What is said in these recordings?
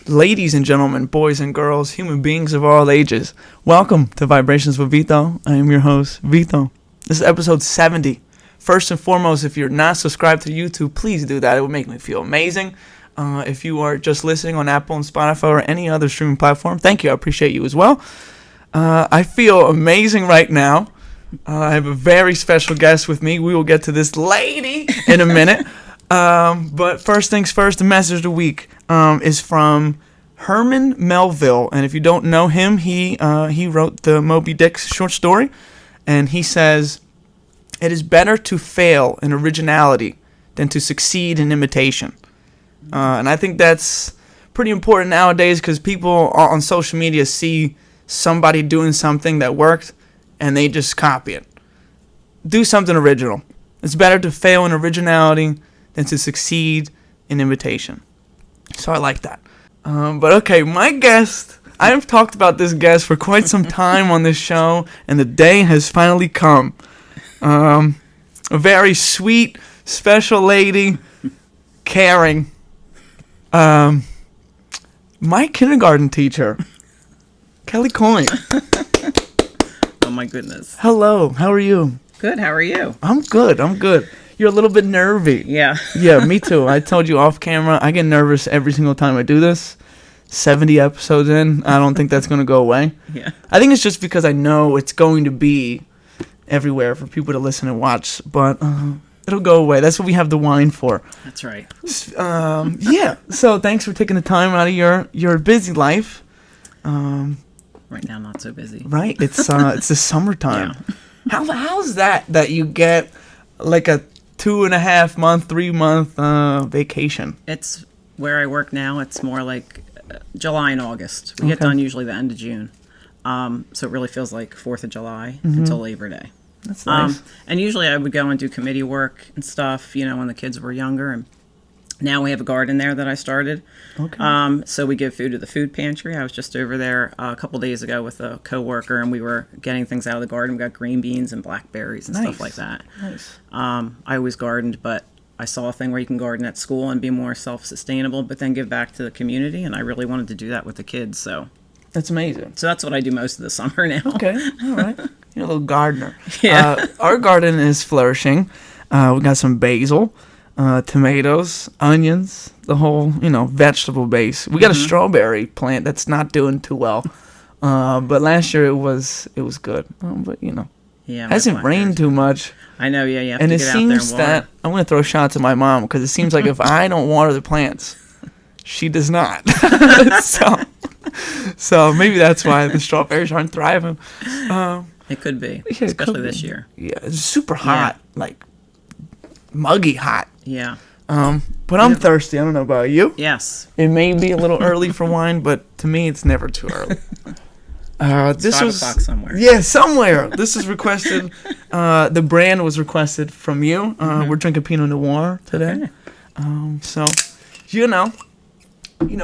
Ladies and gentlemen, boys and girls, human beings of all ages, welcome to Vibrations with Vito. I am your host, Vito. This is episode 70. First and foremost, if you're not subscribed to YouTube, please do that. It would make me feel amazing. If you are just listening on Apple and Spotify or any other streaming platform, thank you. I appreciate you as well. I feel amazing right now. I have a very special guest with me. We will get to this lady in a minute. But first things first, the message of the week is from Herman Melville. And if you don't know him, he wrote the Moby Dick short story. And he says, "It is better to fail in originality than to succeed in imitation." And I think that's pretty important nowadays because people on social media see somebody doing something that worked and they just copy it. Do something original. It's better to fail in originality than to succeed in imitation. So I like that. But okay, my guest, I have talked about this guest for quite some time on this show, and the day has finally come. A very sweet, special lady, caring. My kindergarten teacher, Kelly Coyne. Oh my goodness. Hello, how are you? Good, how are you? I'm good. You're a little bit nervy. Yeah. Yeah, me too. I told you off camera, I get nervous every single time I do this. 70 episodes in, I don't think that's going to go away. Yeah. I think it's just because I know it's going to be everywhere for people to listen and watch, but it'll go away. That's what we have the wine for. That's right. Yeah, so thanks for taking the time out of your busy life. Right now, not so busy. Right, it's the summertime. Yeah. How's that you get like a 2.5 month, 3 month vacation? It's where I work now. It's more like July and August. We get done usually the end of June. So it really feels like 4th of July until Labor Day. That's nice. And usually I would go and do committee work and stuff, when the kids were younger. And now we have a garden there that I started. Okay. So we give food to the food pantry. I was just over there a couple days ago with a coworker, and we were getting things out of the garden. We got green beans and blackberries and stuff like that. Nice. I always gardened, but I saw a thing where you can garden at school and be more self-sustainable, but then give back to the community, and I really wanted to do that with the kids. So that's amazing. So that's what I do most of the summer now. Okay, all right. You're a little gardener. Yeah. Our garden is flourishing. We got some basil, tomatoes, onions, the whole, vegetable base. We got a strawberry plant that's not doing too well. But last year it was good. But, Yeah, it hasn't rained too much. I know, yeah, you have and to it get out there and seems water. that I'm going to throw shots at my mom because it seems like if I don't water the plants, she does not. So maybe that's why the strawberries aren't thriving. It could be, Yeah, especially this year. Yeah, it's super hot, like muggy hot. Yeah. But I'm thirsty. I don't know about you. Yes. It may be a little early for wine, but to me, it's never too early. This 5 was o'clock somewhere. Yeah, somewhere. This is requested. The brand was requested from you. We're drinking Pinot Noir today. Okay. So, you know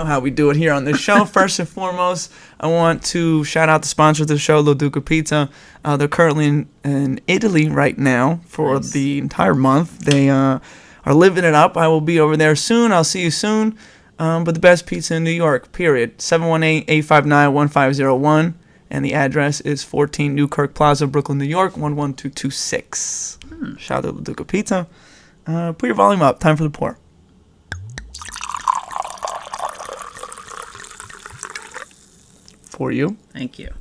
how we do it here on this show. First and foremost, I want to shout out the sponsor of the show, Lo Duca Pizza. They're currently in Italy right now for the entire month. They are living it up. I will be over there soon. I'll see you soon. But the best pizza in New York, period. 718-859-1501. And the address is 14 Newkirk Plaza, Brooklyn, New York, 11226. Shout out to Lo Duca Pizza. Put your volume up. Time for the pour. For you. Thank you.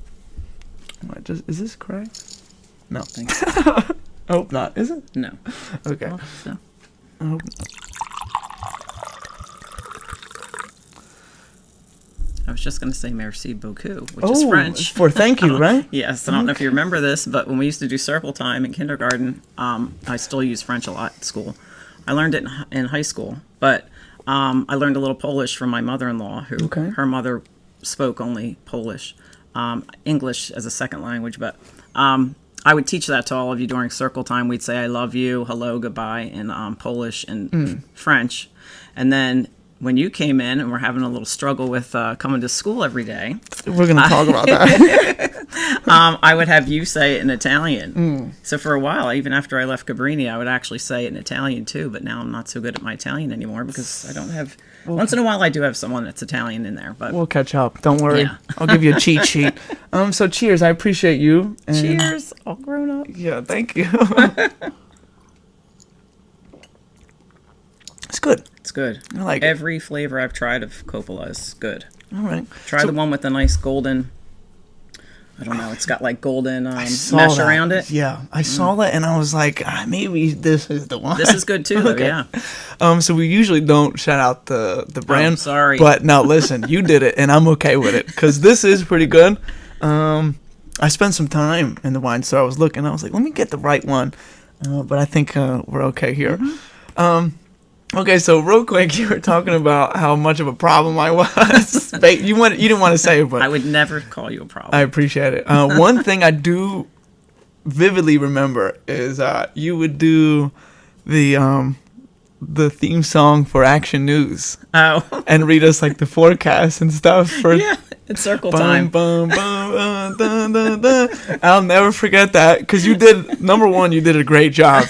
Is this correct? No. Thanks. I hope not. Is it? No. Okay. Well, no. I hope not. I was just going to say merci beaucoup, which is French. For thank you, right? Yes. I don't know if you remember this, but when we used to do circle time in kindergarten, I still use French a lot at school. I learned it in high school, but I learned a little Polish from my mother-in-law, who her mother spoke only Polish, English as a second language, but I would teach that to all of you during circle time. We'd say I love you, hello, goodbye in Polish and French. And then when you came in and we're having a little struggle with coming to school every day, we're going to talk about that. I would have you say it in Italian. So for a while, even after I left Cabrini, I would actually say it in Italian too. But now I'm not so good at my Italian anymore because I don't have. Once in a while, I do have someone that's Italian in there. But we'll catch up. Don't worry. Yeah. I'll give you a cheat sheet. So cheers. I appreciate you. And cheers, all grown up. Yeah, thank you. It's good. It's good. I like it. Every flavor I've tried of Coppola is good. All right. Try the one with the nice golden. I don't know. It's got like golden mesh that. around it. Yeah, I saw that and I was like, maybe this is the one. This is good too, though. Okay. Yeah. So we usually don't shout out the brand. Oh, sorry. But no, listen, you did it, and I'm okay with it because this is pretty good. I spent some time in the wine store. I was looking. I was like, let me get the right one. But I think we're okay here. Mm-hmm. Okay, so real quick, you were talking about how much of a problem I was. You didn't want to say it, but I would never call you a problem. I appreciate it. One thing I do vividly remember is you would do the theme song for Action News. Oh. And read us like the forecast and stuff for yeah, it's circle time. Bum, dun, dun, dun. I'll never forget that because you did. Number one, you did a great job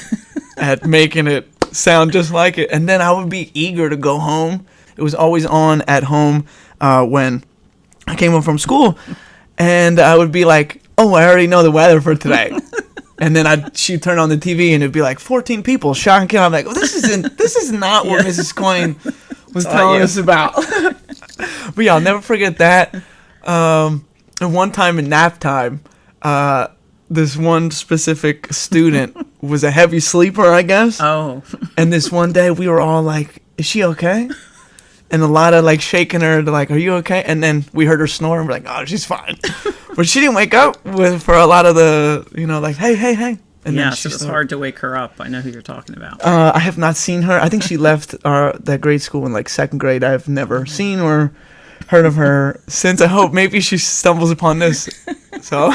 at making it sound just like it, and then I would be eager to go home. It was always on at home when I came home from school, and I would be like, "Oh, I already know the weather for today." And then she'd turn on the TV, and it'd be like 14 people shot and killed. I'm like, "Oh, this is not what Mrs. Coyne was telling us about." But yeah, I'll never forget that. And one time in nap time, this one specific student was a heavy sleeper, I guess. Oh. And this one day we were all like, is she okay? And a lot of like shaking her to like, are you okay? And then we heard her snore and we're like, oh, she's fine. But she didn't wake up for a lot of the, like, hey. And yeah, then so it's hard to wake her up. I know who you're talking about. I have not seen her. I think she left that grade school in like second grade. I've never seen or heard of her since. I hope maybe she stumbles upon this. So,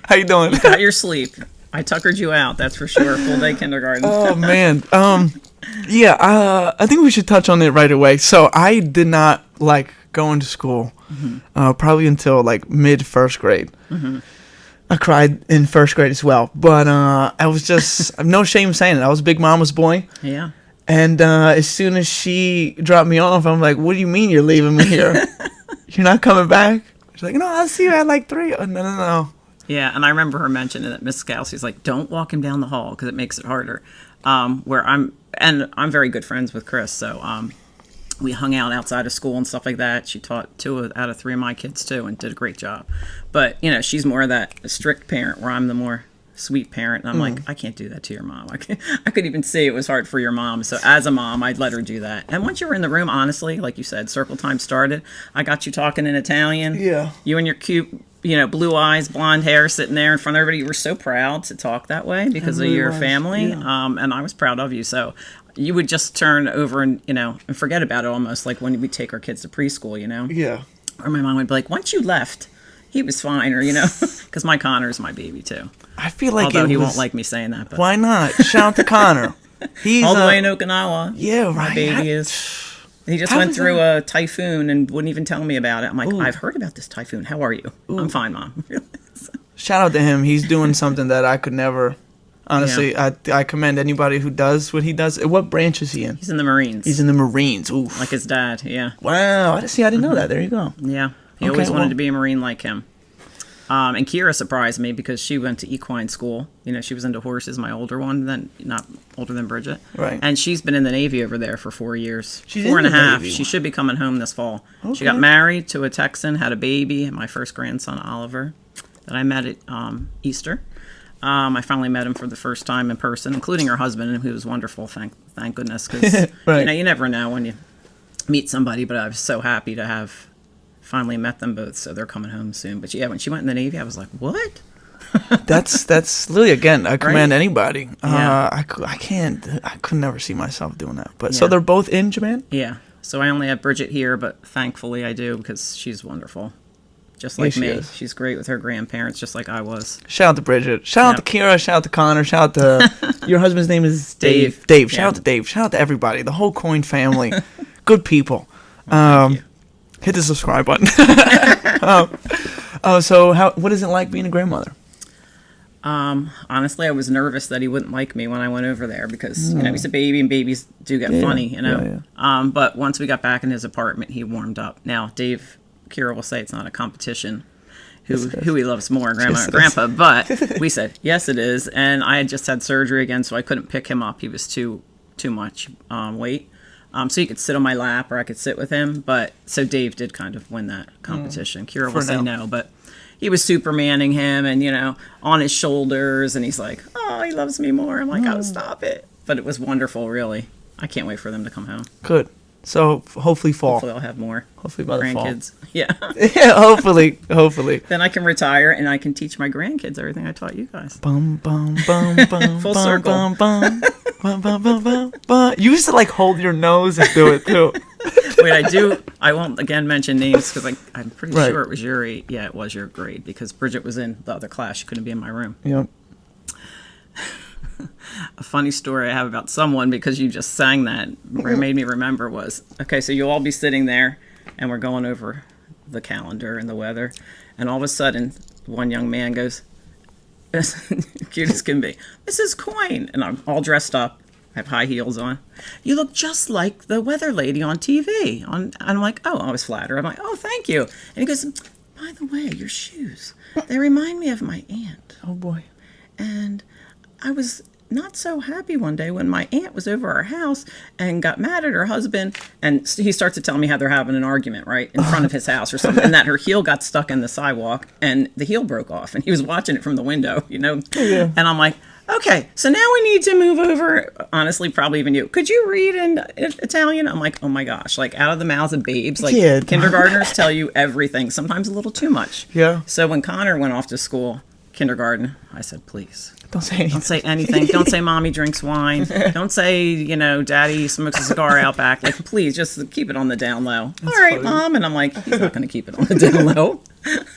how you doing? You got your sleep. I tuckered you out, that's for sure. Full day kindergarten. Oh, man. Yeah, I think we should touch on it right away. So I did not like going to school probably until like mid first grade. Mm-hmm. I cried in first grade as well. But I was just, no shame saying it. I was Big Mama's boy. Yeah. And as soon as she dropped me off, I'm like, what do you mean you're leaving me here? You're not coming back? She's like, no, I'll see you at like 3. Oh, no. Yeah, and I remember her mentioning that Miss Scalci's like, don't walk him down the hall because it makes it harder. Where I'm very good friends with Chris, so we hung out outside of school and stuff like that. She taught 2 out of 3 of my kids too, and did a great job. But she's more of that strict parent, where I'm the more sweet parent, and I'm like, I can't do that to your mom. I could even see it was hard for your mom. So as a mom, I'd let her do that. And once you were in the room, honestly, like you said, circle time started. I got you talking in Italian. Yeah. You and your cute, blue eyes, blonde hair, sitting there in front of everybody. You were so proud to talk that way because of your family. Yeah. And I was proud of you. So you would just turn over and forget about it, almost like when we take our kids to preschool, Yeah. Or my mom would be like, once you left, he was fine, or because my Connor's my baby too. I feel like although he won't like me saying that. But why not? Shout out to Connor. He's all the way in Okinawa. Yeah, right. My baby is. He just went through a typhoon and wouldn't even tell me about it. I'm like, I've heard about this typhoon. How are you? Ooh. I'm fine, Mom. Shout out to him. He's doing something that I could never. Honestly, yeah. I commend anybody who does what he does. What branch is he in? He's in the Marines. He's in the Marines. Ooh, like his dad. Yeah. Wow. I didn't know that. There you go. Yeah. He always wanted to be a Marine like him. And Kira surprised me because she went to equine school. She was into horses, my older one, not older than Bridget. Right. And she's been in the Navy over there for 4 years. She's 4.5. Navy. She should be coming home this fall. Okay. She got married to a Texan, had a baby, my first grandson, Oliver, that I met at Easter. I finally met him for the first time in person, including her husband, who was wonderful, thank goodness. Because, right. You never know when you meet somebody, but I was so happy to have finally met them both, so they're coming home soon. But yeah, when she went in the Navy, I was like, what? that's literally, again, I commend anybody. Yeah. I could never see myself doing that. But so they're both in Japan? Yeah. So I only have Bridget here, but thankfully I do because she's wonderful. Just like me. She's great with her grandparents, just like I was. Shout out to Bridget. Shout out to Kira. Shout out to Connor. Shout out to your husband's name is Dave. Dave. Shout out to Dave. Shout out to everybody. The whole Coyne family. Good people. Thank you. Hit the subscribe button. So what is it like being a grandmother? Honestly, I was nervous that he wouldn't like me when I went over there because, he's a baby and babies do get funny, But once we got back in his apartment, he warmed up. Now, Kira will say it's not a competition who he loves more, grandma or grandpa, but we said, yes, it is. And I had just had surgery again, so I couldn't pick him up. He was too much weight. So he could sit on my lap or I could sit with him. But so Dave did kind of win that competition. Kira will say no, but he was Supermaning him and, on his shoulders. And he's like, oh, he loves me more. I'm like, oh, stop it. But it was wonderful, really. I can't wait for them to come home. Good. So hopefully fall. Hopefully I'll have more. Hopefully by the grandkids. Fall. Yeah. Yeah, hopefully. Then I can retire and I can teach my grandkids everything I taught you guys. Bum, bum, bum, bum, Full bum, circle. Bum, bum, bum, bum, bum, bum, bum. You used to like hold your nose and do it too. Wait, I won't again mention names because I'm pretty sure it was it was your grade because Bridget was in the other class. She couldn't be in my room. Yep. A funny story I have about someone because you just sang that made me remember was, okay, so you'll all be sitting there and we're going over the calendar and the weather. And all of a sudden, one young man goes, cute as can be, Mrs. Coyne. And I'm all dressed up. I have high heels on. You look just like the weather lady on TV. And I'm like, oh, I was flattered. I'm like, oh, thank you. And he goes, by the way, your shoes, they remind me of my aunt. Oh, boy. And I was not so happy one day when my aunt was over our house and got mad at her husband. And he starts to tell me how they're having an argument, right, in front of his house or something. And that her heel got stuck in the sidewalk and the heel broke off. And he was watching it from the window, Yeah. And I'm like, okay, so now we need to move over. Honestly, probably even you. Could you read in Italian? I'm like, oh my gosh, like out of the mouths of babes. Like kindergartners tell you everything, sometimes a little too much. Yeah. So when Connor went off to school, kindergarten, I said, please. Don't say anything. Don't say anything. Don't say mommy drinks wine. Don't say, daddy smokes a cigar out back. Like, please, just keep it on the down low. All right, funny. Mom. And I'm like, he's not going to keep it on the down low.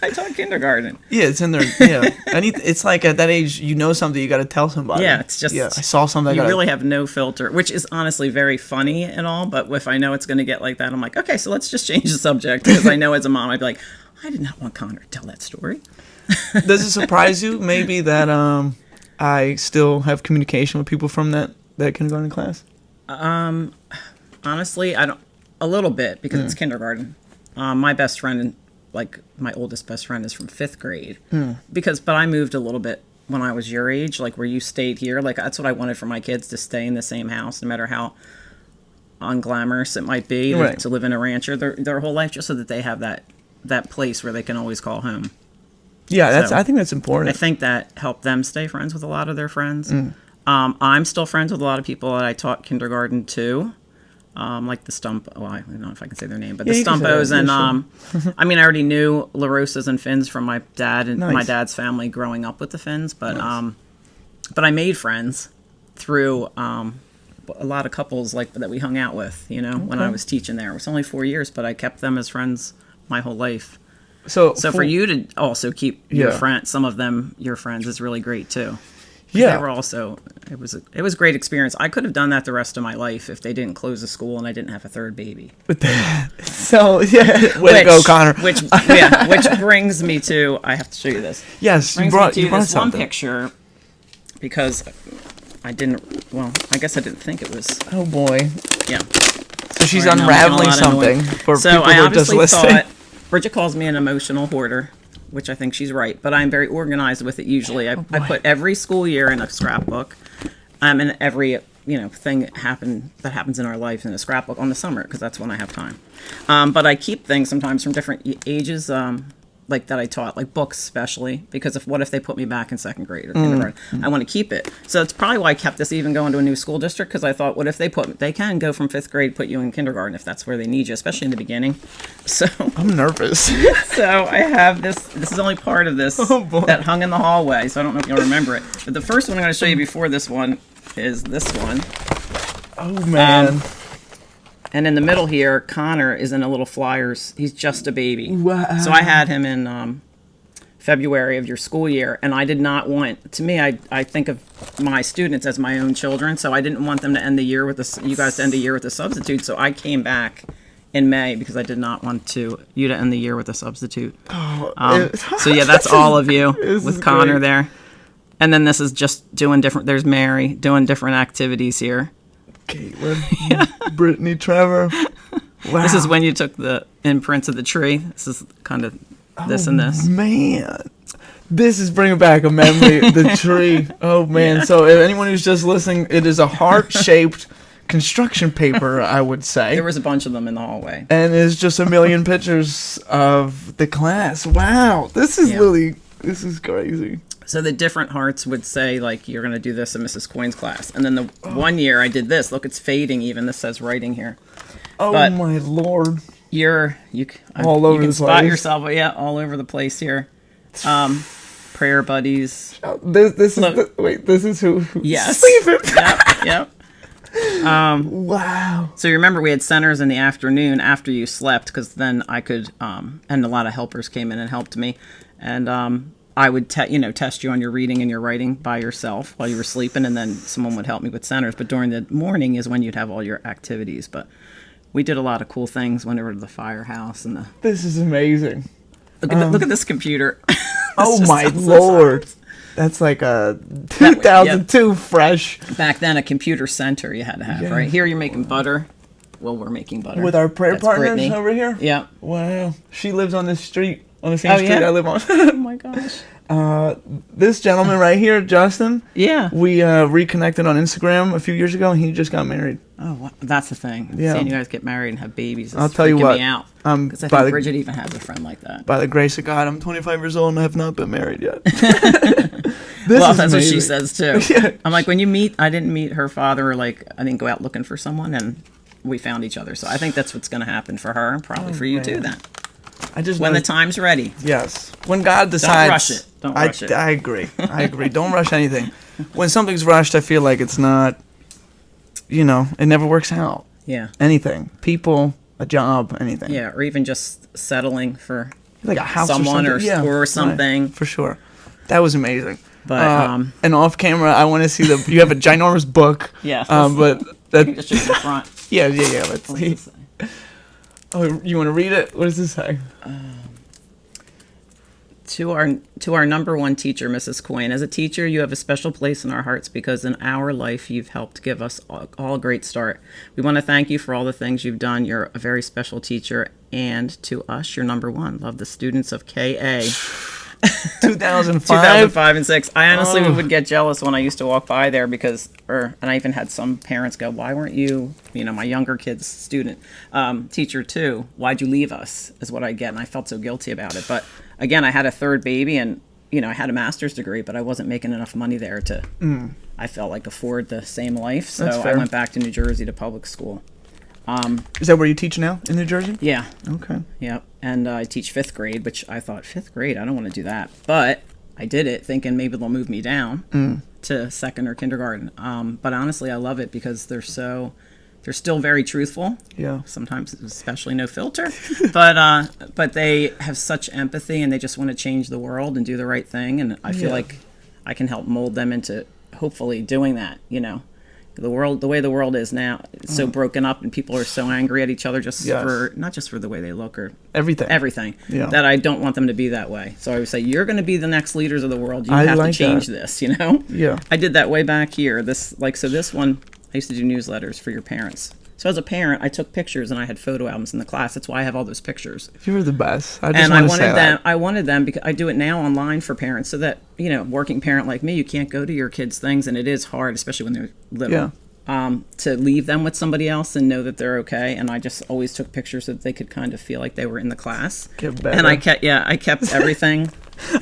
I taught kindergarten. Yeah, it's in there. Yeah. It's like at that age, something, you got to tell somebody. Yeah, it's just. Yeah, I saw something. You really have no filter, which is honestly very funny and all. But if I know it's going to get like that, I'm like, okay, so let's just change the subject. Because I know as a mom, I'd be like, I did not want Connor to tell that story. Does it surprise you maybe that I still have communication with people from that kindergarten class? Honestly, I don't. A little bit because it's kindergarten. My best friend, like my oldest best friend, is from 5th grade. But I moved a little bit when I was your age, like where you stayed here. Like that's what I wanted for my kids, to stay in the same house, no matter how unglamorous it might be, to live in a rancher their whole life, just so that they have that place where they can always call home. Yeah, I think that's important. I think that helped them stay friends with a lot of their friends. I'm still friends with a lot of people that I taught kindergarten to, like the Stump. Well, I don't know if I can say their name, but the Stumpos and I mean, I already knew La Rosas and Finns from my dad and my dad's family growing up with the Finns, but I made friends through a lot of couples like that we hung out with. When I was teaching there, it was only 4 years, but I kept them as friends my whole life. So for you to also keep your some of them your friends is really great too. Yeah, they were also it was a great experience. I could have done that the rest of my life if they didn't close the school and I didn't have a third baby. So yeah, way to go, Connor. Which brings me to I have to show you this. Yes, you brought this something. One picture because I didn't. Well, I guess I didn't think it was. Oh boy. Yeah. So she's unraveling something for people who are just listening. Bridget calls me an emotional hoarder, which I think she's right, but I'm very organized with it usually. I put every school year in a scrapbook, and every thing that happens in our life in a scrapbook on the summer, because that's when I have time. But I keep things sometimes from different ages, like that I taught, like books especially, because what if they put me back in 2nd grade or kindergarten? I want to keep it. So it's probably why I kept this even going to a new school district, because I thought, what if they can go from 5th grade, put you in kindergarten if that's where they need you, especially in the beginning. So I'm nervous. So I have this is only part of this that hung in the hallway, so I don't know if you'll remember it. But the first one I'm going to show you before this one is this one. Oh, man. And in the middle here, Connor is in a little Flyers. He's just a baby. Wow. So I had him in February of your school year, and I did not want. To me, I think of my students as my own children, so I didn't want them to end the year with you guys to end the year with a substitute. So I came back in May because I did not want you to end the year with a substitute. Oh, So yeah, that's all of you This is with Connor great. there. And then this is just doing different. There's Mary doing different activities here. Caitlin, Brittany, Trevor. Wow. This is when you took the imprints of the tree. This is kind of this and this. Man, this is bringing back a memory. The tree. Oh man. Yeah. So if anyone who's just listening, it is a heart-shaped construction paper, I would say. There was a bunch of them in the hallway. And it's just a million pictures of the class. Wow, this is this is crazy. So the different hearts would say, like, you're going to do this in Mrs. Coyne's class. And then the one year I did this. Look, it's fading even. This says writing here. Oh, But my Lord. All over you can the spot place. yourself. Yeah, all over the place here. Prayer buddies. This Look. is this is who Yes. sleeping. Yep. Wow. So you remember we had centers in the afternoon after you slept, because then I could, and a lot of helpers came in and helped me. And I would test you on your reading and your writing by yourself while you were sleeping, and then someone would help me with centers. But during the morning is when you'd have all your activities. But we did a lot of cool things. Went over to the firehouse and This is amazing. look at this computer. Oh just my sounds so Lord. That's like a 2002 fresh. Back then, a computer center you had to have, Yeah. right? Here you're making butter. Well, we're making butter. With our prayer That's partners Brittany. over here? Yeah. Wow. She lives on this street, on the same Oh, street yeah? I live on. Oh my gosh. This gentleman right here, Justin, Yeah. we reconnected on Instagram a few years ago, and he just got married. Oh, that's the thing. Yeah. Seeing you guys get married and have babies is I'll tell you freaking what, me out. I'm Because I by think the- Bridget even has a friend like that. By the grace of God, I'm 25 years old and I have not been married yet. Well, is that's what she amazing. says too. Yeah. I'm like, I didn't meet her father, like, I didn't go out looking for someone, and we found each other. So I think that's what's going to happen for her, and probably for you too, man. then. I just When know- the time's ready. Yes. When God decides. rush it. Don't rush it. I agree. I agree. Don't rush anything. When something's rushed, I feel like it's not, it never works out. Yeah. Anything. People, a job, anything. Yeah, or even just settling for Like a house someone or or, something. Yeah, or right. something. For sure. That was amazing. But, and off camera, I want to see you have a ginormous book. Yeah. But You just show the front. yeah. Let's What's see. this say? Oh, you want to read it? What does this say? To our number one teacher, Mrs. Coyne. As a teacher, you have a special place in our hearts because in our life, you've helped give us all a great start. We want to thank you for all the things you've done. You're a very special teacher. And to us, you're number one. Love the students of KA. 2005. 2005 and 6. I honestly Oh. would get jealous when I used to walk by there and I even had some parents go, why weren't you, my younger kid's student, teacher too? Why'd you leave us is what I get. And I felt so guilty about it. But again, I had a third baby and, I had a master's degree, but I wasn't making enough money there to, I felt like afford the same life. So That's I fair. went back to New Jersey to public school. Is that where you teach now in New Jersey? Yeah. Okay. Yep. And I teach 5th grade, which I thought 5th grade, I don't want to do that. But I did it thinking maybe they'll move me down to second or kindergarten. But honestly, I love it because they're still very truthful. Yeah. Sometimes, especially no filter. But they have such empathy and they just want to change the world and do the right thing. And I feel Yeah. like I can help mold them into hopefully doing that, The way the world is now, it's so broken up, and people are so angry at each other Yes. for not just for the way they look or Everything. Yeah. that I don't want them to be that way. So I would say, you're going to be the next leaders of the world. You I have like to change that. this. Yeah. I did that way back here. This one, I used to do newsletters for your parents. So as a parent, I took pictures and I had photo albums in the class. That's why I have all those pictures. You were the best. I just And I want to say wanted them. that. I wanted them because I do it now online for parents, so that working parent like me, you can't go to your kids' things, and it is hard, especially when they're little. Yeah. To leave them with somebody else and know that they're okay. And I just always took pictures so that they could kind of feel like they were in the class. Get better. And I kept everything.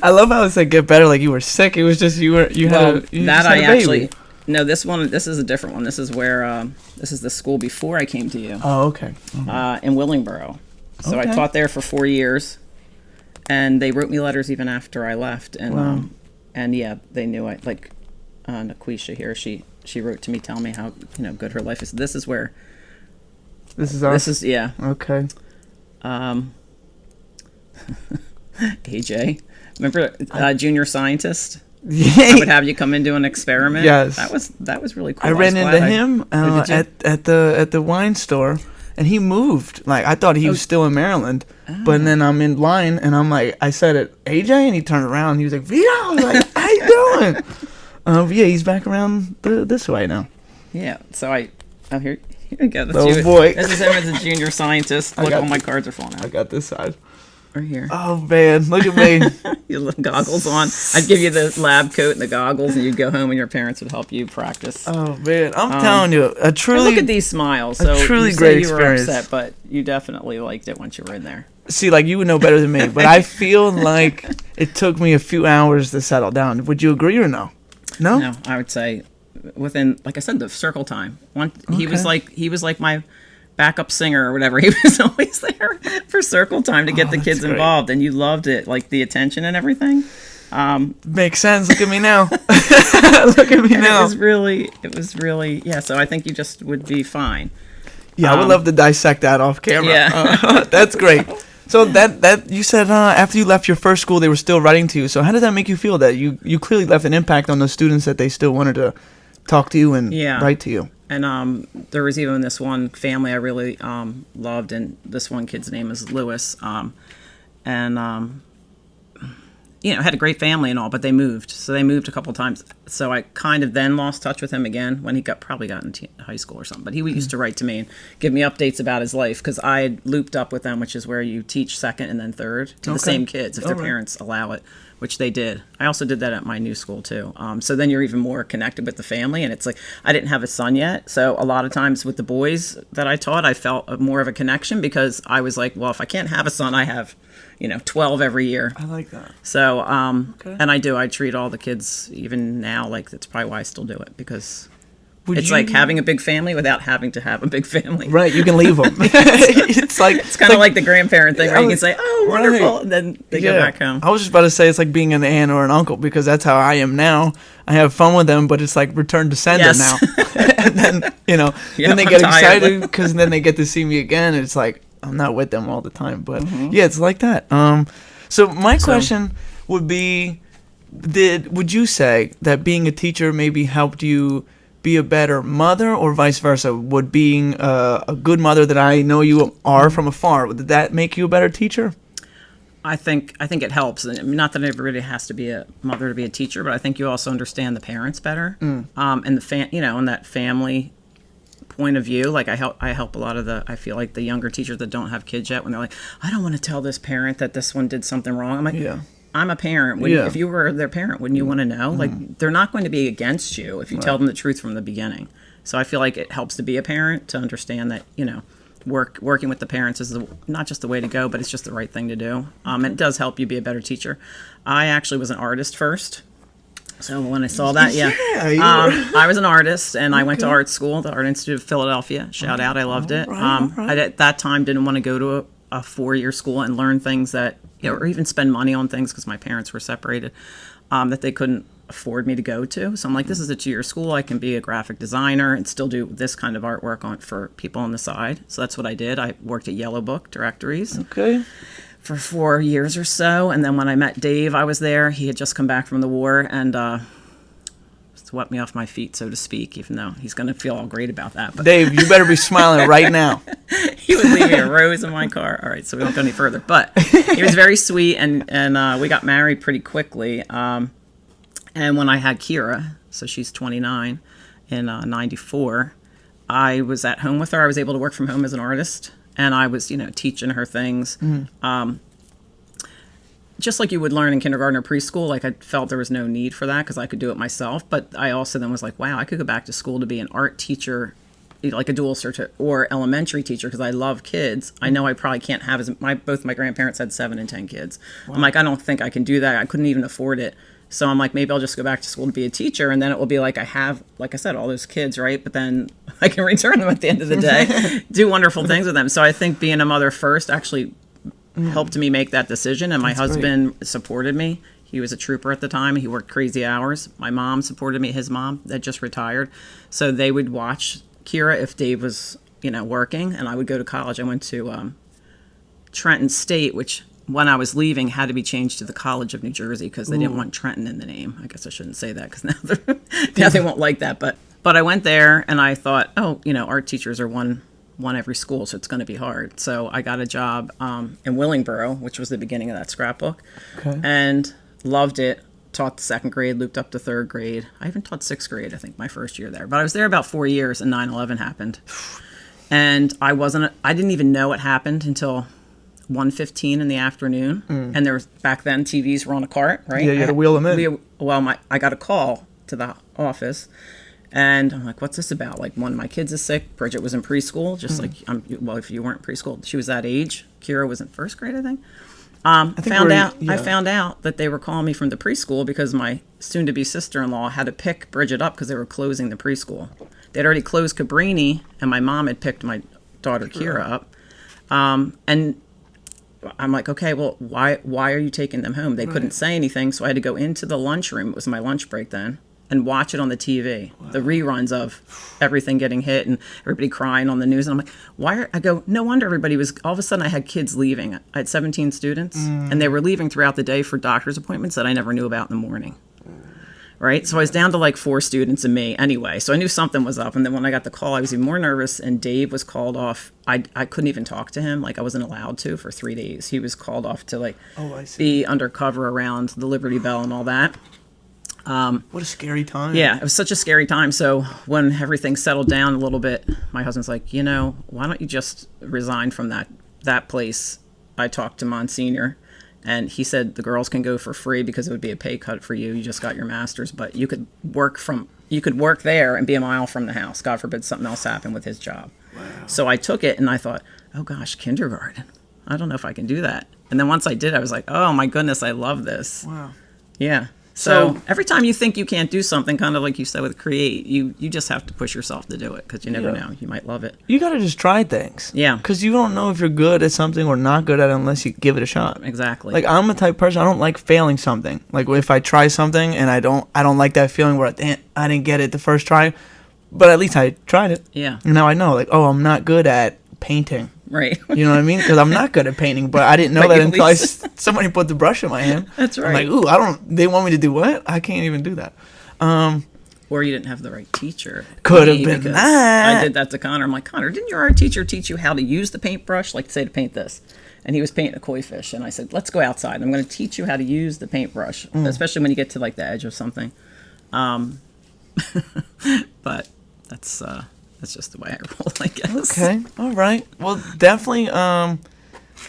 I love how it said get better, like you were sick. It was just you Well, just had a baby. actually, no, this is a different one. This is where, this is the school before I came to you, Oh, okay. in Willingboro. So Okay. I taught there for 4 years, and they wrote me letters even after I left. And, Wow. and yeah, they knew Naquisha here, she wrote to me telling me how, good her life is. This is where, This is us. yeah. Okay. AJ, remember junior scientist? Yeah. I would have you come and do an experiment. Yes. That was really cool. I ran was into glad him Oh, did you? at the wine store, and he moved. Like, I thought he was still in Maryland, but then I'm in line, and I'm like, I said it, AJ, and he turned around, and he was like, Vito, I was like, how you doing? Yeah, he's back around this way now. Yeah, so here you go. That's Oh, you. boy. This is him as a junior scientist. Look, all my cards are falling out. I got this side. Right here. Oh, man, look at me. Your little goggles on. I'd give you the lab coat and the goggles, and you'd go home, and your parents would help you practice. Oh, man, I'm telling you, a truly... Look at these smiles. So truly you great say you were experience. upset, but you definitely liked it once you were in there. See, like, you would know better than me, but I feel like it took me a few hours to settle down. Would you agree or no? No? No, I would say within, like I said, the circle time. He was like my backup singer or whatever. He was always there for circle time to get the kids involved, and you loved it, like the attention and everything. Makes sense. Look at me now. Look at me now. It was really, yeah. So I think you just would be fine. Yeah, I would love to dissect that off camera. Yeah. That's great. So that you said after you left your first school, they were still writing to you. So how did that make you feel that you clearly left an impact on those students that they still wanted to talk to you and write to you? And there was even this one family I really loved, and this one kid's name is Lewis. Had a great family and all, but they moved. So they moved a couple times. So I kind of then lost touch with him again when he probably got into high school or something. But he used to write to me and give me updates about his life, because I had looped up with them, which is where you teach second and then third to the same kids if their parents allow it, which they did. I also did that at my new school too. So then you're even more connected with the family. And it's like, I didn't have a son yet. So a lot of times with the boys that I taught, I felt more of a connection, because I was like, well, if I can't have a son, I have 12 every year. I like that. So, and I treat all the kids, even now, like, that's probably why I still do it, because it's like having a big family without having to have a big family. Right, you can leave them. it's kind of like the grandparent thing, where you can say, oh, wonderful, and then they go back home. I was just about to say it's like being an aunt or an uncle, because that's how I am now. I have fun with them, but it's like return to sender now. And then, then they get excited, because then they get to see me again, and it's like, I'm not with them all the time, but yeah, it's like that. So my question would be, would you say that being a teacher maybe helped you be a better mother, or vice versa? Would being a good mother that I know you are from afar, did that make you a better teacher? I think it helps. Not that everybody has to be a mother to be a teacher, but I think you also understand the parents better, and and that family point of view. Like I help a lot of I feel like the younger teachers that don't have kids yet, when they're like, I don't want to tell this parent that this one did something wrong. I'm like, I'm a parent. If you were their parent, wouldn't you want to know? Like, they're not going to be against you if you tell them the truth from the beginning. So I feel like it helps to be a parent, to understand that, working with the parents is not just the way to go, but it's just the right thing to do. It does help you be a better teacher. I actually was an artist first. So when I saw that, I was an artist, and I went to art school, the Art Institute of Philadelphia. Shout out, I loved it. I at that time didn't want to go to a 4-year school and learn things that, or even spend money on things, because my parents were separated, that they couldn't afford me to go to. So I'm like, this is a 2-year school. I can be a graphic designer and still do this kind of artwork for people on the side. So that's what I did. I worked at Yellow Book Directories. Okay. For 4 years or so, and then when I met Dave, I was there. He had just come back from the war and swept me off my feet, so to speak, even though he's going to feel all great about that. But Dave, you better be smiling right now. He would leave me a rose in my car. All right, so we don't go any further. But he was very sweet, and we got married pretty quickly. And when I had Kira, so she's 29, in 94, I was at home with her. I was able to work from home as an artist. And I was, teaching her things. Just like you would learn in kindergarten or preschool, like I felt there was no need for that because I could do it myself. But I also then was like, wow, I could go back to school to be an art teacher, like a dual cert or elementary teacher, because I love kids. I know I probably can't have both my grandparents had 7 and 10 kids. Wow. I'm like, I don't think I can do that. I couldn't even afford it. So I'm like, maybe I'll just go back to school to be a teacher, and then it will be like I have, like I said, all those kids, right? But then I can return them at the end of the day, do wonderful things with them. So I think being a mother first actually helped me make that decision, and my husband supported me. He was a trooper at the time. He worked crazy hours. My mom supported me. His mom that just retired. So they would watch Kira if Dave was, working, and I would go to college. I went to Trenton State, which when I was leaving had to be changed to the College of New Jersey because they didn't want Trenton in the name. I guess I shouldn't say that because now they won't like that. But I went there and I thought, art teachers are one one every school, so it's going to be hard. So I got a job in Willingboro, which was the beginning of that scrapbook, and loved it. Taught the second grade, looped up to third grade. I even taught sixth grade, I think, my first year there. But I was there about 4 years, and 9/11 happened. And I didn't even know it happened until 1:15 in the afternoon. And there was, back then, TVs were on a cart, right? Yeah, you had to wheel them in. I got a call to the office, and I'm like, what's this about? Like, one of my kids is sick. Bridget was in preschool, just like, if you weren't in preschool, she was that age. Kira was in first grade, I think. I found out that they were calling me from the preschool because my soon-to-be sister-in-law had to pick Bridget up because they were closing the preschool. They'd already closed Cabrini, and my mom had picked my daughter Kira up. And I'm like, okay, well, why are you taking them home? They couldn't say anything, so I had to go into the lunchroom. It was my lunch break then. And watch it on the TV, the reruns of everything getting hit and everybody crying on the news. And I'm like, I go, no wonder everybody was, all of a sudden I had kids leaving. I had 17 students, and they were leaving throughout the day for doctor's appointments that I never knew about in the morning. Right? So I was down to like 4 students and me anyway. So I knew something was up. And then when I got the call, I was even more nervous, and Dave was called off. I couldn't even talk to him. Like, I wasn't allowed to for 3 days. He was called off to like be undercover around the Liberty Bell and all that. What a scary time. Yeah, it was such a scary time. So when everything settled down a little bit, my husband's like, why don't you just resign from that place? I talked to Monsignor, and he said the girls can go for free because it would be a pay cut for you. You just got your master's, but you could work there and be a mile from the house. God forbid something else happened with his job. Wow. So I took it, and I thought, oh gosh, kindergarten. I don't know if I can do that. And then once I did, I was like, oh my goodness, I love this. Wow. Yeah. So every time you think you can't do something, kind of like you said with create, you just have to push yourself to do it because you never know. You might love it. You got to just try things. Yeah. Because you don't know if you're good at something or not good at it unless you give it a shot. Exactly. Like, I'm a type of person, I don't like failing something. Like, if I try something and I don't like that feeling where I didn't get it the first try, but at least I tried it. Yeah. And now I know, like, oh, I'm not good at painting. Right. You know what I mean? Because I'm not good at painting, but I didn't know that until somebody put the brush in my hand. That's right. I'm like, ooh, they want me to do what? I can't even do that. Or you didn't have the right teacher. Could have been that. I did that to Connor. I'm like, Connor, didn't your art teacher teach you how to use the paintbrush? Like, say to paint this. And he was painting a koi fish. And I said, let's go outside. I'm going to teach you how to use the paintbrush, especially when you get to like the edge of something. But that's just the way I roll, I guess. Okay. All right. Well, definitely that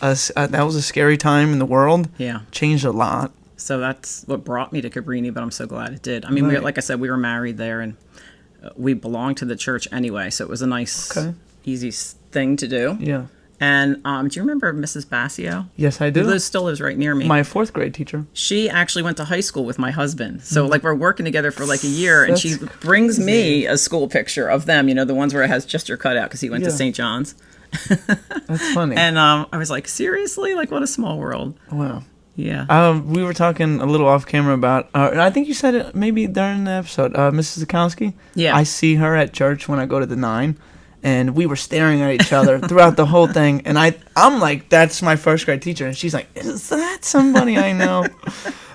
was a scary time in the world. Yeah. Changed a lot. So that's what brought me to Cabrini, but I'm so glad it did. I mean, like I said, we were married there, and we belonged to the church anyway, so it was a nice, easy thing to do. Yeah. And do you remember Mrs. Bassio? Yes, I do. Who still lives right near me. My 4th grade teacher. She actually went to high school with my husband. So, like, we're working together for, like, a year, and she brings me a school picture of them, the ones where it has just your cutout, because he went to St. John's. That's funny. And I was like, seriously? Like, what a small world. Wow. Yeah. We were talking a little off camera about, I think you said it maybe during the episode, Mrs. Zukowski. Yeah. I see her at church when I go to the 9. And we were staring at each other throughout the whole thing. And I'm like, that's my 1st grade teacher. And she's like, is that somebody I know?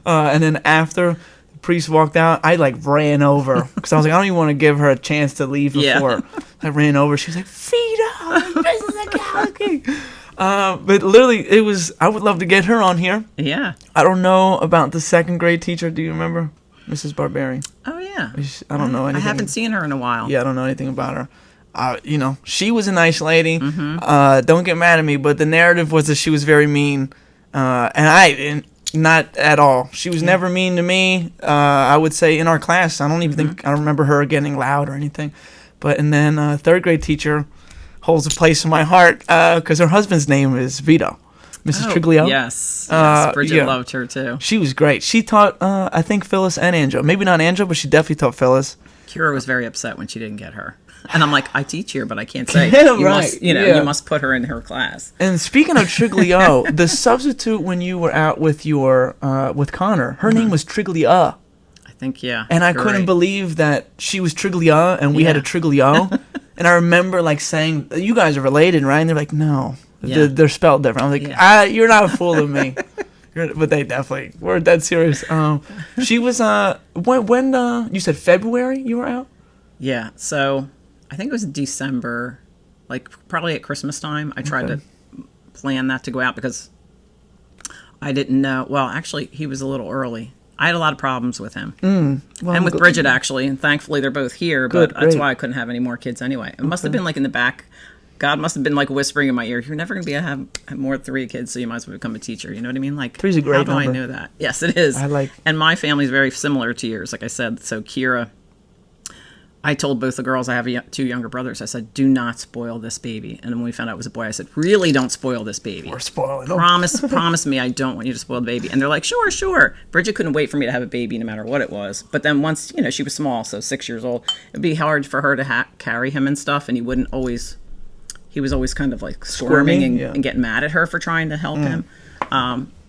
And then after the priest walked out, I like ran over. Because I was like, I don't even want to give her a chance to leave before. I ran over. She was like, Vito, Mrs. Zukowski. But literally, I would love to get her on here. Yeah. I don't know about the 2nd grade teacher. Do you remember? Mrs. Barberi. Oh, yeah. I don't know anything. I haven't seen her in a while. Yeah, I don't know anything about her. She was a nice lady. Mm-hmm. Don't get mad at me, but the narrative was that she was very mean. And not at all. She was never mean to me. I would say in our class, I don't even think I remember her getting loud or anything. And then 3rd grade teacher holds a place in my heart because her husband's name is Vito. Mrs. Triglio. Yes. Bridget loved her too. She was great. She taught, I think, Phyllis and Angela. Maybe not Angela, but she definitely taught Phyllis. Kira was very upset when she didn't get her. And I'm like, I teach here, but I can't say. You must put her in her class. And speaking of Triglio, the substitute when you were out with with Connor, her name was Triglia. I think, yeah. And I couldn't believe that she was Triglia and we had a Triglio. And I remember like saying, you guys are related, right? And they're like, no, they're spelled different. I was like, you're not fooling me. But they definitely were dead serious. She was, when you said February you were out? Yeah, so I think it was December like probably at Christmas time. I tried to plan that to go out because I didn't know. Well, actually, he was a little early. I had a lot of problems with him. Well, and with Bridget, actually. And thankfully, they're both here. But that's why I couldn't have any more kids anyway. It must have been like in the back. God must have been like whispering in my ear, you're never going to have more than 3 kids, so you might as well become a teacher. You know what I mean? Like, 3's a great how do number. I know that? Yes, it is. And my family's very similar to yours, like I said. So Kira, I told both the girls, I have 2 younger brothers, I said, do not spoil this baby. And when we found out it was a boy, I said, really don't spoil this baby. We're spoiling them. Promise me I don't want you to spoil the baby. And they're like, sure. Bridget couldn't wait for me to have a baby no matter what it was. But then once, she was small, so 6 years old, it'd be hard for her to carry him and stuff, and he was always kind of like squirming and getting mad at her for trying to help him.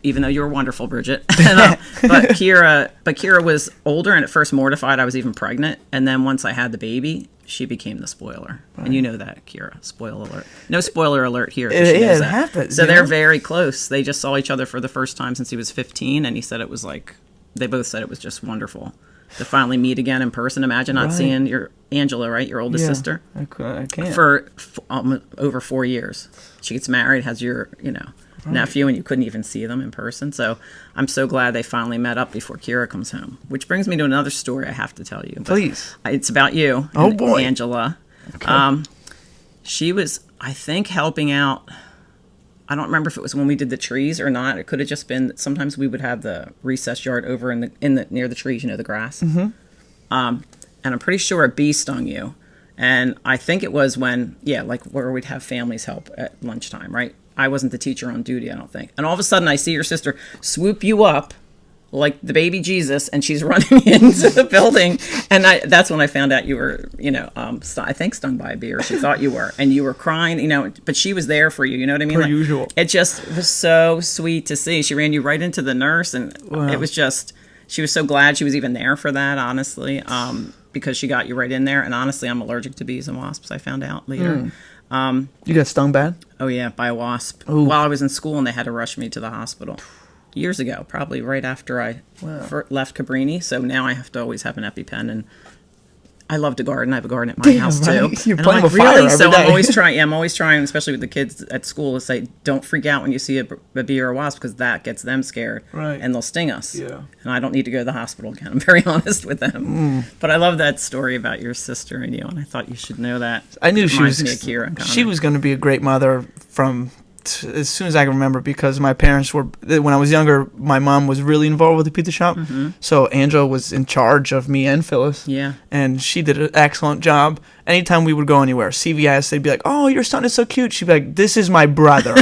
Even though you were wonderful, Bridget. But Kira was older and at first mortified I was even pregnant. And then once I had the baby, she became the spoiler. Right. And you know that, Kira. Spoiler alert. No spoiler alert here. It happens. So they're very close. They just saw each other for the first time since he was 15. And he said it was like, they both said it was just wonderful to finally meet again in person. Imagine not seeing your Angela, right? Your oldest sister. I can't. For over 4 years. She gets married, has your, nephew, and you couldn't even see them in person. So I'm so glad they finally met up before Kira comes home. Which brings me to another story I have to tell you. Please. It's about you. Oh, boy. Angela. Okay. She was, I think, helping out. I don't remember if it was when we did the trees or not. It could have just been that sometimes we would have the recess yard over in the near the trees, the grass. Mm-hmm. And I'm pretty sure a bee stung you. And I think it was when, like where we'd have families help at lunchtime, right? I wasn't the teacher on duty, I don't think. And all of a sudden I see your sister swoop you up like the baby Jesus, and she's running into the building. And that's when I found out you were, I think stung by a bee, or she thought you were. And you were crying, but she was there for you, you know what I mean? Per usual. It just was so sweet to see. She ran you right into the nurse, and it was just, she was so glad she was even there for that, honestly, because she got you right in there. And honestly, I'm allergic to bees and wasps, I found out later. You got stung bad? Oh, yeah, by a wasp. Ooh. While I was in school, and they had to rush me to the hospital. Years ago, probably right after I left Cabrini. So now I have to always have an EpiPen, and I love to garden. I have a garden at my house too. You're and playing I'm like, with fire really? every So day. I'm always trying, especially with the kids at school, to say, don't freak out when you see a bee or a wasp, because that gets them scared, right? And they'll sting us. Yeah. And I don't need to go to the hospital again. I'm very honest with them. But I love that story about your sister and you, and I thought you should know that. I knew she was going to be a great mother from as soon as I can remember, because my parents were, when I was younger, my mom was really involved with the pizza shop. Mm-hmm. So Angela was in charge of me and Phyllis. Yeah. And she did an excellent job. Anytime we would go anywhere, CVS, they'd be like, "Oh, your son is so cute." She'd be like, "This is my brother."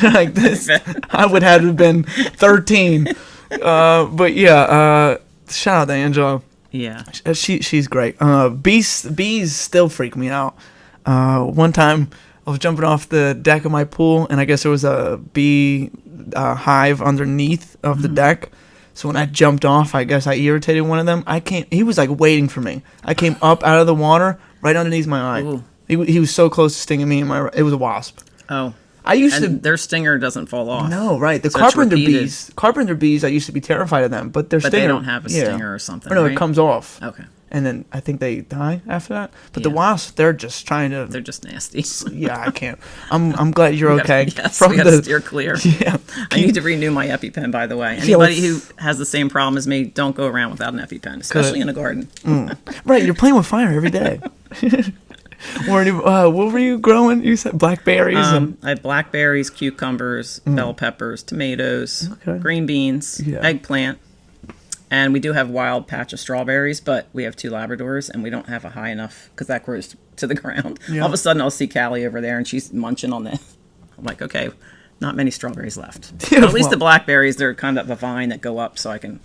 Like this, I would have been 13. But yeah, shout out to Angela. Yeah. She's great. Bees still freak me out. One time I was jumping off the deck of my pool, and I guess there was a bee hive underneath of the deck. So when I jumped off, I guess I irritated one of them. He was like waiting for me. I came up out of the water right underneath my eye. Ooh. He was so close to stinging me. It was a wasp. Oh. Their stinger doesn't fall off. No, right. The so carpenter bees, I used to be terrified of them, but stinger. They don't have a stinger or something, No, right? it comes off. Okay. And then I think they die after that. But the wasps, they're just trying to. They're just nasty. Yeah, I can't. I'm glad you're okay. Yes, we gotta steer clear. Yeah. I need to renew my EpiPen, by the way. Anybody who has the same problem as me, don't go around without an EpiPen, especially in a garden. Right, you're playing with fire every day. What were you growing? You said blackberries? I have blackberries, cucumbers, bell peppers, tomatoes, green beans, eggplant. And we do have wild patch of strawberries, but we have 2 Labradors, and we don't have a high enough, because that grows to the ground. Yeah. All of a sudden, I'll see Callie over there, and she's munching on it. I'm like, okay, not many strawberries left. But at least the blackberries, they're kind of a vine that go up, so I can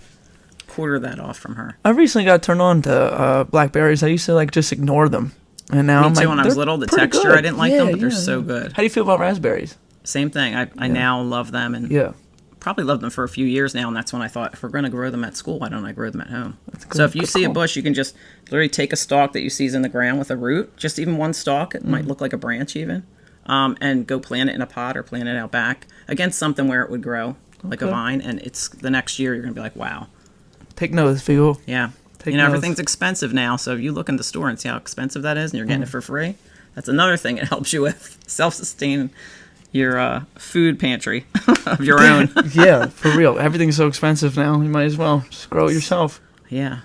quarter that off from her. I recently got turned on to blackberries. I used to just ignore them. And now Me too, when I was little, the texture, good. I didn't like them, but they're so good. How do you feel about raspberries? Same thing. I now love them, and probably loved them for a few years now, and that's when I thought, if we're going to grow them at school, why don't I grow them at home? So if you see a bush, you can just literally take a stalk that you see is in the ground with a root, just even one stalk, it might look like a branch even, and go plant it in a pot or plant it out back against something where it would grow like a vine, and it's the next year you're going to be like, wow. Take notice, people. Yeah. Everything's expensive now, so if you look in the store and see how expensive that is, and you're getting it for free, That's another thing it helps you with. Self-sustain your food pantry of your own. Yeah, for real. Everything's so expensive now. You might as well just grow it yourself. Yeah.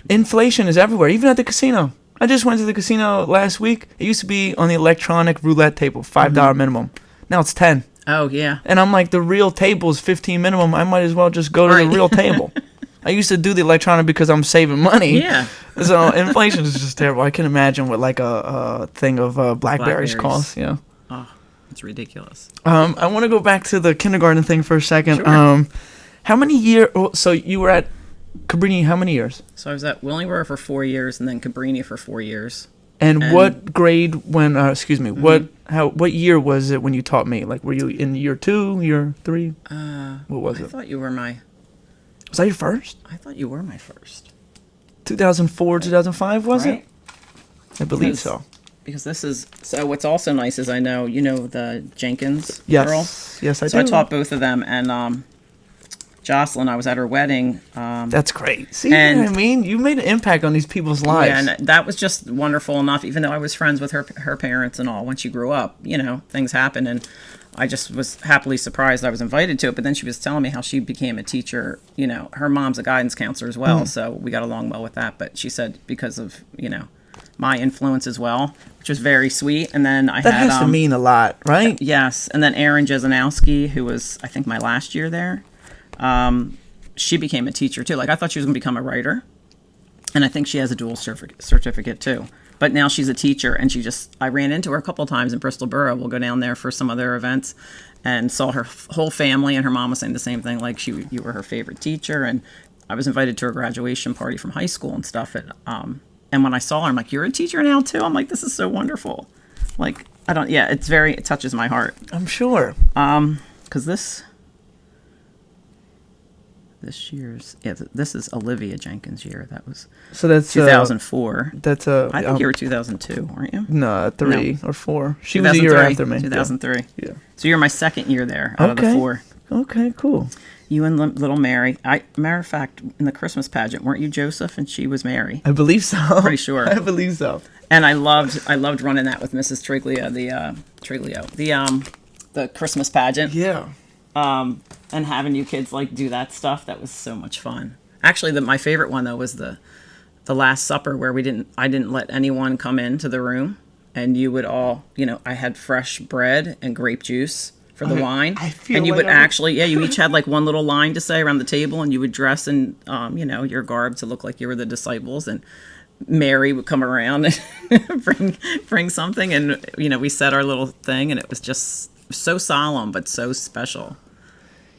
Inflation is everywhere, even at the casino. I just went to the casino last week. It used to be on the electronic roulette table, $5 minimum. Now it's 10. Oh, yeah. And I'm like, the real table is 15 minimum. I might as well just go to the real table. I used to do the electronic because I'm saving money. Yeah. So inflation is just terrible. I can imagine what like a thing of blackberries costs. Yeah. Oh, it's ridiculous. I want to go back to the kindergarten thing for a second. Sure. How many years? So you were at Cabrini how many years? So I was at Willingboro for 4 years and then Cabrini for 4 years. And what grade when, what year was it when you taught me? Like, were you in year 2, year 3? What was it? I thought you were my... Was that your first? I thought you were my first. 2004, 2005, was it? I believe so. Because this is... So what's also nice is I know, you know the Jenkins girl? Yes, I do. So I taught both of them, and Jocelyn, I was at her wedding. That's great. See what I mean? You made an impact on these people's lives. Yeah, and that was just wonderful enough, even though I was friends with her parents and all. Once you grew up, you know, things happen, and I just was happily surprised I was invited to it. But then she was telling me how she became a teacher. You know, her mom's a guidance counselor as well, so we got along well with that. But she said because of, you know, my influence as well, which was very sweet. And then that has to mean a lot, right? Yes. And then Erin Jesenowski, who was, I think, my last year there. She became a teacher too. Like, I thought she was going to become a writer, and I think she has a dual certificate too. But now she's a teacher, and I ran into her a couple of times in Bristol Borough. We'll go down there for some of their events, and saw her whole family, and her mom was saying the same thing, like you were her favorite teacher. And I was invited to her graduation party from high school and stuff. And when I saw her, I'm like, you're a teacher now too? I'm like, this is so wonderful. Like, it touches my heart. I'm sure. Because this year's, this is Olivia Jenkins' year. That was 2004. I think you were 2002, weren't you? No, 3 or 4. She was a year after me. 2003. Yeah. So you're my second year there out of the 4. Okay, cool. You and little Mary. Matter of fact, in the Christmas pageant, weren't you Joseph and she was Mary? I believe so. Pretty sure. I believe so. And I loved running that with Mrs. Triglio, the Christmas pageant. Yeah. And having you kids like do that stuff, that was so much fun. Actually, my favorite one though was the Last Supper, where I didn't let anyone come into the room, and you would all, you know, I had fresh bread and grape juice for the wine, and you would you each had like one little line to say around the table, and you would dress in you know, your garb to look like you were the disciples, and Mary would come around and bring something, and you know, we said our little thing, and it was just so solemn but so special.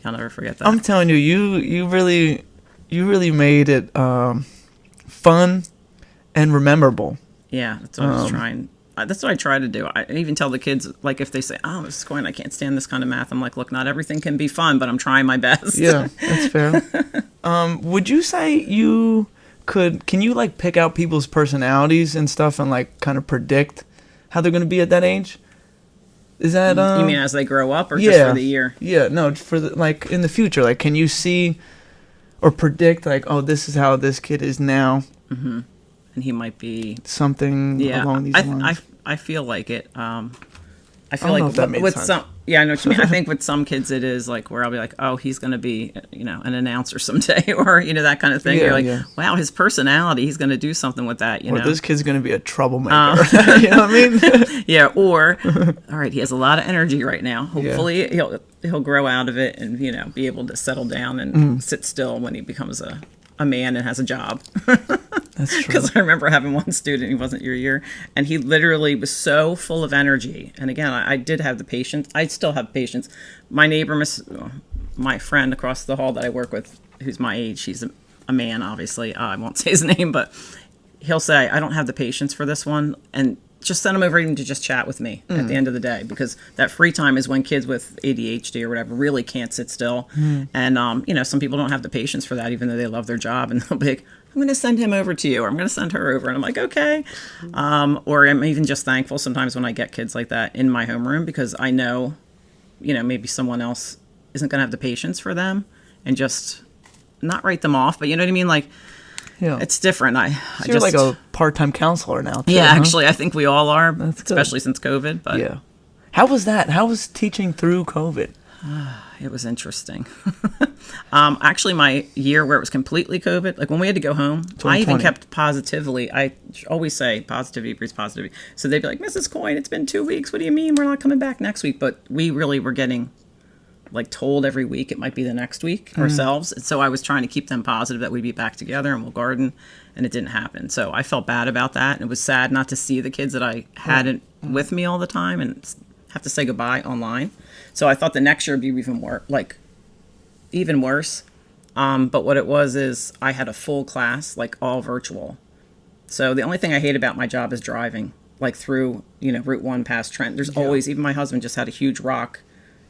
I'll never forget that. I'm telling you, you really made it fun and memorable. Yeah, that's what I was trying. That's what I try to do. I even tell the kids, like, if they say, "Oh, Mrs. Coyne, I can't stand this kind of math," I'm like, "Look, not everything can be fun, but I'm trying my best." Yeah, that's fair. Would you say can you like pick out people's personalities and stuff and like kind of predict how they're going to be at that age? Is that you mean as they grow up, or just for the year? Yeah, no, for like in the future. Like, can you see or predict like, oh, this is how this kid is now? Mm-hmm. And he might be something along these lines. I feel like it. I feel like with some, I know what you mean. I think with some kids it is like where I'll be like, oh, he's going to be, you know, an announcer someday, or you know, that kind of thing. You're like, wow, his personality, he's going to do something with that. You know, this kid's going to be a troublemaker. You know what I mean? Yeah. Or, all right, he has a lot of energy right now. Hopefully, he'll grow out of it and, you know, be able to settle down and sit still when he becomes a man and has a job. That's true. Because I remember having one student, he wasn't your year, and he literally was so full of energy. And again, I did have the patience. I still have patience. My neighbor, my friend across the hall that I work with, who's my age, he's a man, obviously. I won't say his name, but he'll say, I don't have the patience for this one. And just send them over even to just chat with me at the end of the day, because that free time is when kids with ADHD or whatever really can't sit still. And, you know, some people don't have the patience for that, even though they love their job, and they'll be like, I'm going to send him over to you, or I'm going to send her over. And I'm like, okay. Or I'm even just thankful sometimes when I get kids like that in my homeroom, because I know, you know, maybe someone else isn't going to have the patience for them, and just not write them off, but you know what I mean? Like, Yeah. It's different. So you're like a part-time counselor now, too, yeah, huh? actually, I think we all are, That's good. especially since COVID. But Yeah. How was that? How was teaching through COVID? it was interesting. Actually, my year where it was completely COVID, like when we had to go home, I even 2020. kept positively. I always say positivity breeds positivity. So they'd be like, Mrs. Coyne, it's been 2 weeks. What do you mean we're not coming back next week? But we really were getting like told every week it might be the next week ourselves. And so I was trying to keep them positive that we'd be back together and we'll garden, and it didn't happen. So I felt bad about that. And it was sad not to see the kids that I hadn't with me all the time and have to say goodbye online. So I thought the next year would be even worse. But what it was is I had a full class, like all virtual. So the only thing I hate about my job is driving, like through, Route 1 past Trent. There's always, even my husband just had a huge rock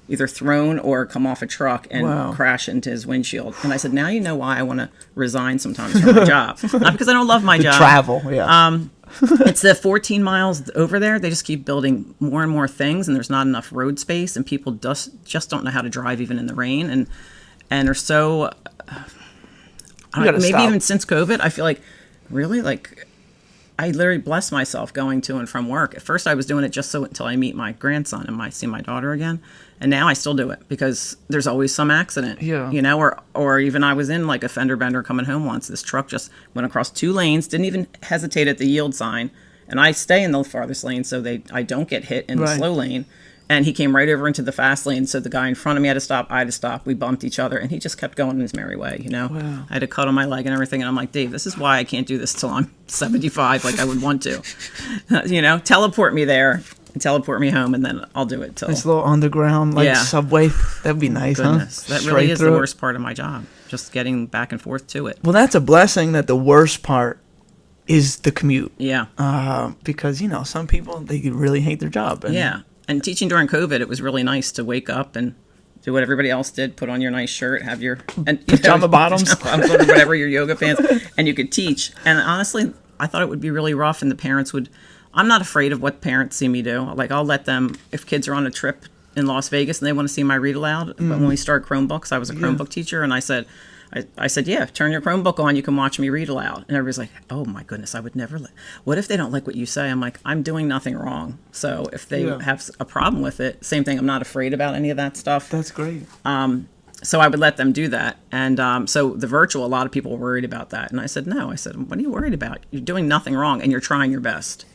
either thrown or come off a truck and crash into his windshield. And I said, now you know why I want to resign sometimes from my job. Not because I don't love my job. Travel, yeah. It's the 14 miles over there. They just keep building more and more things, and there's not enough road space, and people just don't know how to drive even in the rain. And they're so, maybe stop. even since COVID, I feel like, really, like, I literally bless myself going to and from work. At first, I was doing it just until I meet my grandson and see my daughter again. And now I still do it because there's always some accident, or even I was in like a fender bender coming home once. This truck just went across 2 lanes, didn't even hesitate at the yield sign. And I stay in the farthest lane so I don't get hit in the slow lane. And he came right over into the fast lane. So the guy in front of me had to stop. I had to stop. We bumped each other, and he just kept going in his merry way. Wow. I had a cut on my leg and everything. And I'm like, Dave, this is why I can't do this till I'm 75, like I would want to. Teleport me there and teleport me home, and then I'll do it till. This little underground subway. That'd be nice, Goodness, huh? that really is the worst part of my job. Just getting back and forth to it. Well, that's a blessing that the worst part is the commute. Yeah. Because, some people, they really hate their job. Yeah. And teaching during COVID, it was really nice to wake up and do what everybody else did. Put on your nice shirt, have your pajama bottoms, or whatever, your yoga pants, and you could teach. And honestly, I thought it would be really rough, and the parents would. I'm not afraid of what parents see me do. Like, I'll let them, if kids are on a trip in Las Vegas and they want to see my read aloud. But when we started Chromebooks, I was a Chromebook teacher, and I said, yeah, turn your Chromebook on. You can watch me read aloud. And everybody's like, oh, my goodness, I would never what if they don't like what you say? I'm like, I'm doing nothing wrong. So if they have a problem with it, same thing. I'm not afraid about any of that stuff. That's great. So I would let them do that. And so the virtual, a lot of people were worried about that. And I said, no. I said, what are you worried about? You're doing nothing wrong, and you're trying your best.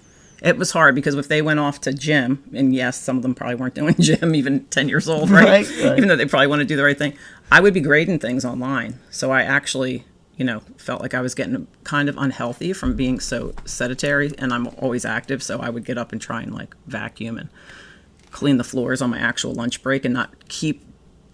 It was hard because if they went off to gym, and yes, some of them probably weren't doing gym, even 10 years old, right? Even though they probably want to do the right thing, I would be grading things online. So I actually, felt like I was getting kind of unhealthy from being so sedentary, and I'm always active. So I would get up and try and like vacuum and clean the floors on my actual lunch break and not keep,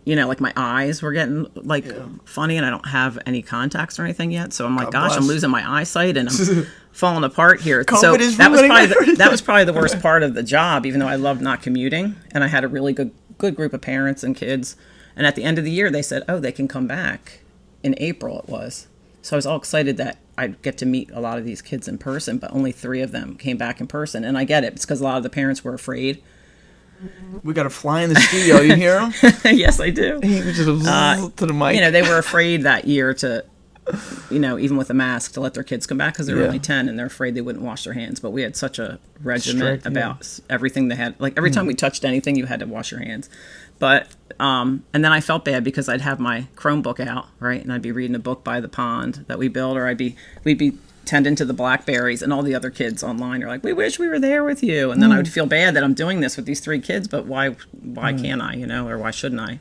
like my eyes were getting like funny, and I don't have any contacts or anything yet. So I'm like, gosh, I'm losing my eyesight and I'm falling apart here. So that was probably the worst part of the job, even though I loved not commuting, and I had a really good group of parents and kids. And at the end of the year, they said, oh, they can come back in April. It was. So I was all excited that I'd get to meet a lot of these kids in person, but only 3 of them came back in person. And I get it. It's because a lot of the parents were afraid. We got to fly in the studio. You hear him? Yes, I do. He just to the mic. They were afraid that year to, even with a mask, to let their kids come back because they were only 10, and they're afraid they wouldn't wash their hands. But we had such a regiment about everything they had. Like every time we touched anything, you had to wash your hands. But and then I felt bad because I'd have my Chromebook out, right, and I'd be reading a book by the pond that we built, or we'd be tending to the blackberries, and all the other kids online are like, we wish we were there with you. And then I would feel bad that I'm doing this with these 3 kids, but why can't I, or why shouldn't I?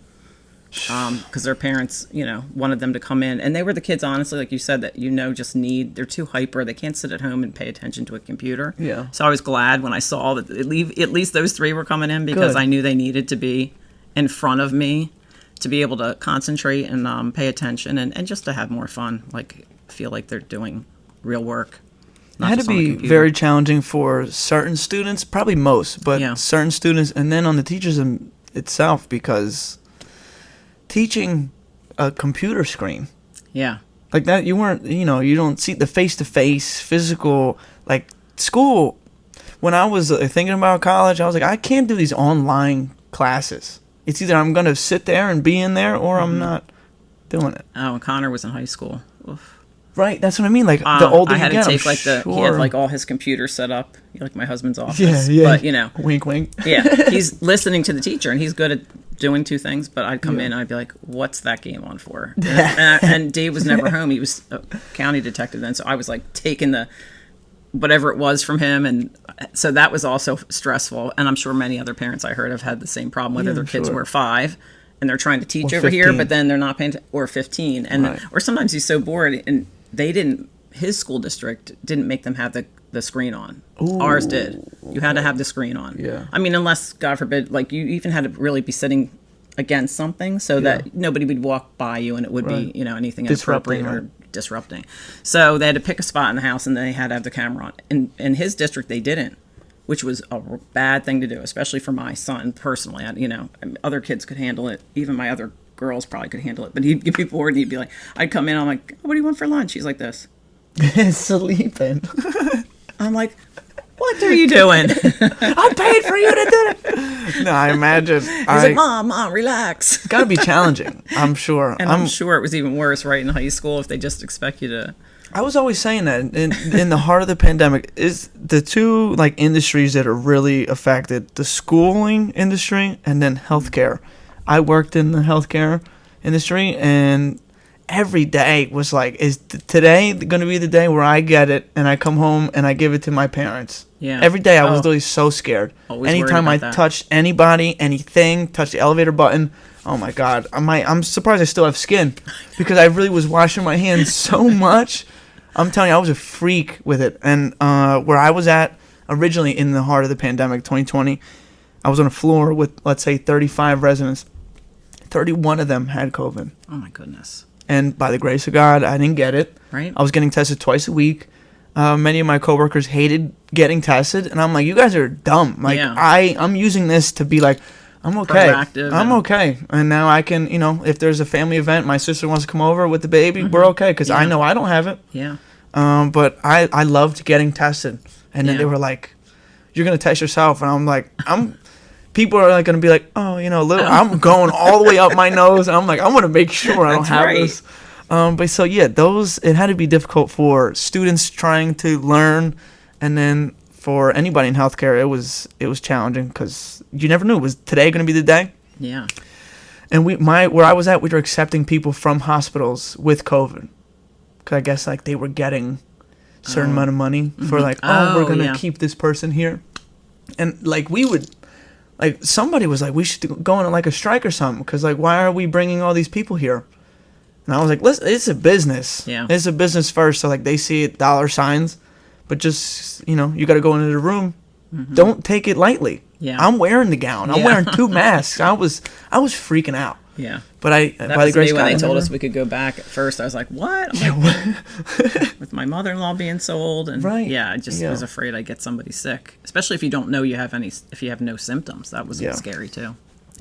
Because their parents, wanted them to come in, and they were the kids, honestly, like you said, that just they're too hyper. They can't sit at home and pay attention to a computer. Yeah. So I was glad when I saw that at least those 3 were coming in, because I knew they needed to be in front of me to be able to concentrate and pay attention and just to have more fun, like feel like they're doing real work. It had to be very challenging for certain students, probably most, but certain students, and then on the teachers itself, because teaching a computer screen, like that, you weren't, you don't see the face-to-face physical, like school. When I was thinking about college, I was like, I can't do these online classes. It's either I'm going to sit there and be in there, or I'm not doing it. Oh, and Connor was in high school. Oof. Right, that's what I mean. Like the older I had you get, to take he had like sure. all his computers set up, like my husband's office. Yeah, yeah. But you know, Wink, wink. yeah, he's listening to the teacher and he's good at doing two things. But I'd come in and I'd be like, "What's that game on for?" And Dave was never home. He was a county detective then, so I was like taking the whatever it was from him, and so that was also stressful. And I'm sure many other parents I heard have had the same problem, whether their kids were 5 and they're trying to teach Or over 15. here, but then they're not paying, or 15, and Right. or sometimes he's so bored and they didn't. His school district didn't make them have the screen on. Ours did. You had to have the screen on. Yeah. I mean, unless God forbid, like you even had to really be sitting against something so that nobody would walk by you and it would be anything inappropriate or disrupting. So they had to pick a spot in the house and they had to have the camera on. In his district, they didn't, which was a bad thing to do, especially for my son personally. Other kids could handle it. Even my other girls probably could handle it. But he'd get people bored and he'd be like, I'd come in, I'm like, what do you want for lunch? He's like this. Sleeping. I'm like, what are you doing? I paid for you to do it. No, I imagine. He's like, Mom, relax. It's got to be challenging, I'm sure. And I'm sure it was even worse right in high school if they just expect you to. I was always saying that in the heart of the pandemic is the two like industries that are really affected: the schooling industry and then healthcare. I worked in the healthcare industry, and every day was like, is today going to be the day where I get it and I come home and I give it to my parents? Yeah. Every day I was literally so scared. Always Anytime worried I about that. touched anybody, anything, touched the elevator button, oh my God. I'm surprised I still have skin because I really was washing my hands so much. I'm telling you, I was a freak with it. And where I was at originally in the heart of the pandemic, 2020, I was on a floor with, let's say, 35 residents. 31 of them had COVID. Oh my goodness. And by the grace of God, I didn't get it. Right. I was getting tested twice a week. Many of my coworkers hated getting tested, and I'm like, you guys are dumb. Like, Yeah. I'm using this to be like, I'm okay. Proactive I'm and- okay. And now I can, if there's a family event, my sister wants to come over with the baby, we're okay, because I Yeah. know I don't have it. Yeah. But I loved getting tested. And then Yeah. they were like, you're going to test yourself. And I'm like, people are like going to be like, I'm going all the way up my nose. And I'm like, I want to make sure I don't That's have right. this. But so, yeah, it had to be difficult for students trying to learn. And then for anybody in healthcare, it was challenging because you never knew. Was today going to be the day? Yeah. And where I was at, we were accepting people from hospitals with COVID. Because I guess like they were getting a certain amount of money for like, we're going to keep this person here. And like somebody was like, we should go on like a strike or something. Because like, why are we bringing all these people here? And I was like, listen, it's a business. Yeah. It's a business first. So like they see it, dollar signs. But just, you got to go into the room. Don't take it lightly. Yeah. I'm wearing the gown. I'm Yeah. wearing 2 masks. I was freaking out. Yeah. But That by the was grace me of when God, they told never- us we could go back. At first, I was like, "What?" I'm like, with my mother-in-law being so old, and Right. I just was afraid I'd get somebody sick, especially if you don't know if you have no symptoms. That was scary too.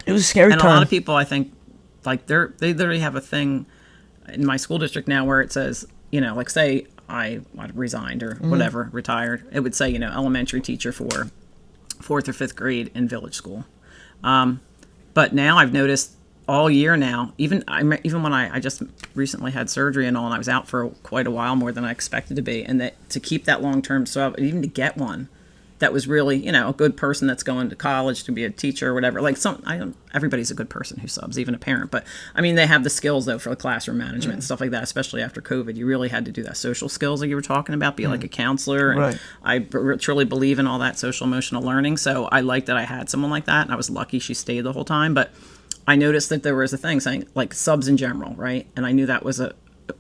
It was a scary And time. a lot of people, I think, like they literally have a thing in my school district now where it says, like say I resigned or whatever, retired, it would say, elementary teacher for 4th or 5th grade in village school. But now I've noticed all year now, even when I just recently had surgery and all, and I was out for quite a while, more than I expected to be, and that to keep that long-term sub, even to get one that was really, a good person that's going to college to be a teacher or whatever. Like everybody's a good person who subs, even a parent. But I mean, they have the skills though for the classroom management and stuff like that. Especially after COVID, you really had to do that social skills that you were talking about, be like a counselor. And Right. I truly believe in all that social emotional learning. So I like that I had someone like that, and I was lucky she stayed the whole time. But I noticed that there was a thing saying like subs in general, right? And I knew that was a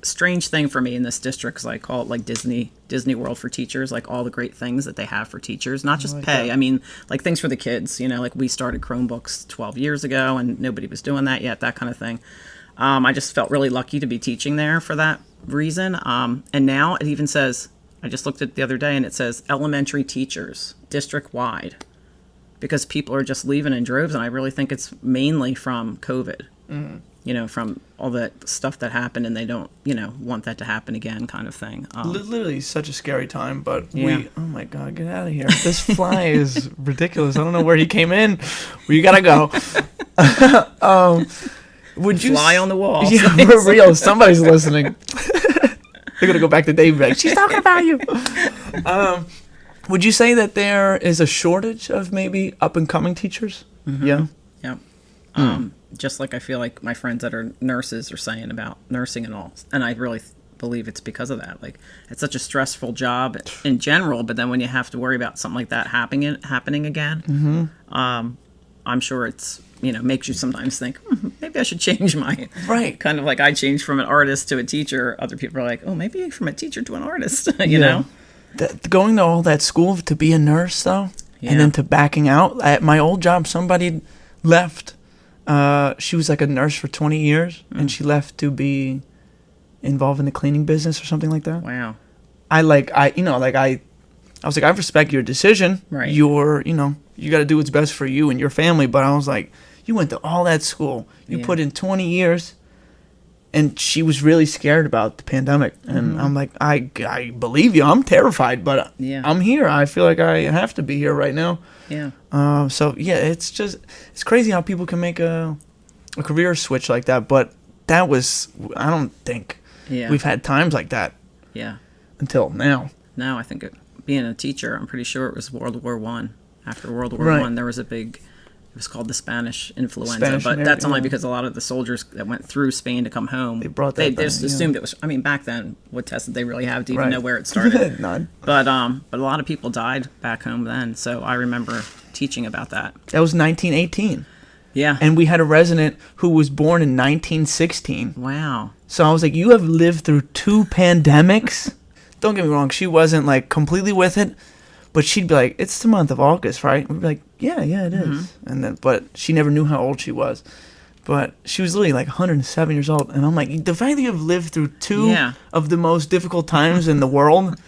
strange thing for me in this district because I call it like Disney World for teachers, like all the great things that they have for teachers, not just pay. that. I mean, like things for the kids, like we started Chromebooks 12 years ago and nobody was doing that yet, that kind of thing. I just felt really lucky to be teaching there for that reason. And now it even says, I just looked at it the other day and it says elementary teachers district wide because people are just leaving in droves. And I really think it's mainly from COVID. From all that stuff that happened and they don't, want that to happen again kind of thing. Literally such a scary time, but Yeah. oh my God, get out of here. This fly is ridiculous. I don't know where he came in. Well, you gotta go. Would you Fly on the wall. Yeah, for real. Somebody's listening. They're gonna go back to Dave. Like, she's talking about you. Would you say that there is a shortage of maybe up and coming teachers? Mm-hmm. Yeah. Yeah. Just like I feel like my friends that are nurses are saying about nursing and all, and I really believe it's because of that. Like, it's such a stressful job in general, but then when you have to worry about something like that happening again, I'm sure it's, makes you sometimes think, maybe I should change my kind of like I changed from an artist to a teacher. Other people are like, oh, maybe from a teacher to an artist. you know, going to all that school to be a nurse though, and then to backing out. At my old job, somebody left. She was like a nurse for 20 years, and she left to be involved in the cleaning business or something like that. Wow. I was like, I respect your decision. Right. You got to do what's best for you and your family. But I was like, you went to all that school. You put in 20 years. And she was really scared about the pandemic. And I'm like, I believe you. I'm terrified, but I'm here. I feel like I have to be here right now. Yeah. It's crazy how people can make a career switch like that. But that was, I don't think we've had times like that. Yeah. Until now. Now I think being a teacher, I'm pretty sure it was World War One. After World War One, there was a big, it was called the Spanish influenza, but that's only because a lot of the soldiers that went through Spain to come home, they just assumed it was. I mean, back then, what test did they really have to even know where it started? None. But a lot of people died back home then, so I remember teaching about that. That was 1918. Yeah. And we had a resident who was born in 1916. Wow. So I was like, you have lived through 2 pandemics? Don't get me wrong, she wasn't like completely with it, but she'd be like, it's the month of August, right? We'd be like, yeah, it is. And then, but she never knew how old she was. But she was literally like 107 years old. And I'm like, the fact that you've lived through 2 of the most difficult times in the world,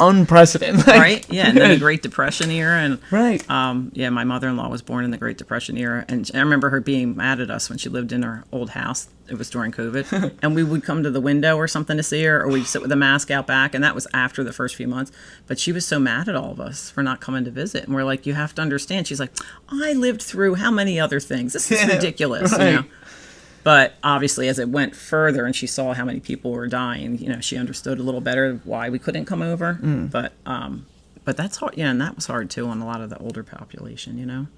unprecedented. Like, right? Yeah, and then the Great Depression era. And my mother-in-law was born in the Great Depression era. And I remember her being mad at us when she lived in her old house. It was during COVID. And we would come to the window or something to see her, or we'd sit with a mask out back. And that was after the first few months. But she was so mad at all of us for not coming to visit. And we're like, you have to understand. She's like, I lived through how many other things? This is ridiculous. Right. You know? But obviously, as it went further and she saw how many people were dying, she understood a little better why we couldn't come over. But that's hard. Yeah, and that was hard, too, on a lot of the older population,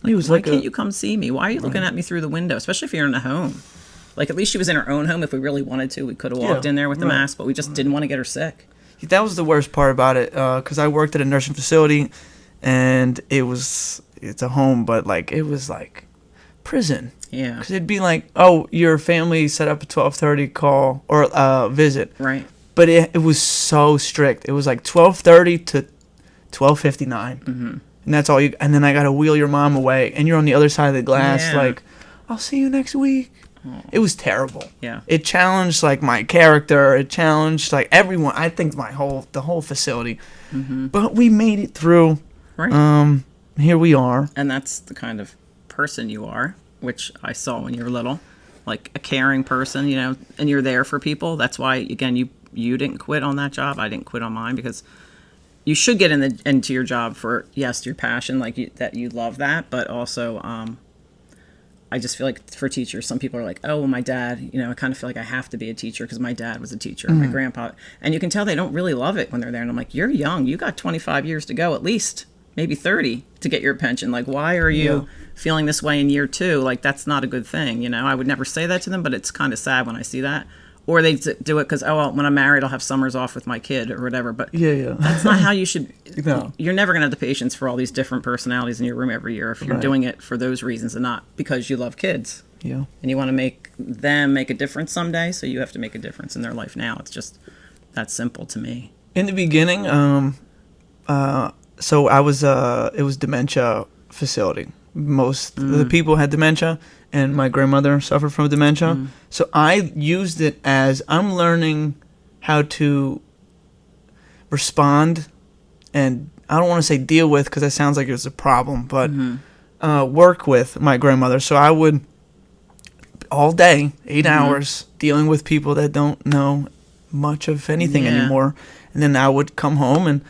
Like, why can't you come see me? Why are you looking at me through the window, especially if you're in a home? Like, at least she was in her own home. If we really wanted to, we could have walked in there with the mask, but we just didn't want to get her sick. That was the worst part about it, because I worked at a nursing facility, and it's a home, but, like, it was like prison. Yeah. Because it'd be like, oh, your family set up a 12:30 call or visit. Right. But it was so strict. It was like 12:30 to 12:59. And that's all you. And then I got to wheel your mom away, and you're on the other side of the glass, like, I'll see you next week. Oh. It was terrible. Yeah. It challenged like my character. It challenged like everyone. I think the whole facility. But we made it through. Right. Here we are. And that's the kind of person you are, which I saw when you were little, like a caring person, and you're there for people. That's why, again, you didn't quit on that job. I didn't quit on mine, because you should get into your job for, yes, your passion, like that you love that, but also I just feel like for teachers, some people are like, oh, well, my dad, I kind of feel like I have to be a teacher because my dad was a teacher, my grandpa, and you can tell they don't really love it when they're there. And I'm like, you're young. You got 25 years to go, at least, maybe 30 to get your pension. Like, why are you feeling this way in year 2? Like, that's not a good thing. I would never say that to them, but it's kind of sad when I see that. Or they do it because, oh, well, when I'm married, I'll have summers off with my kid or whatever. But that's not how you should. No. You're never going to have the patience for all these different personalities in your room every year if you're doing it for those reasons and not because you love kids. Yeah. And you want to make them make a difference someday, so you have to make a difference in their life now. It's just that simple to me. In the beginning, so I was, it was dementia facility. Most of the people had dementia, and my grandmother suffered from dementia. So I used it as I'm learning how to respond, and I don't want to say deal with because that sounds like it was a problem, but work with my grandmother. So I would all day, 8 hours, dealing with people that don't know much of anything anymore. And then I would come home and,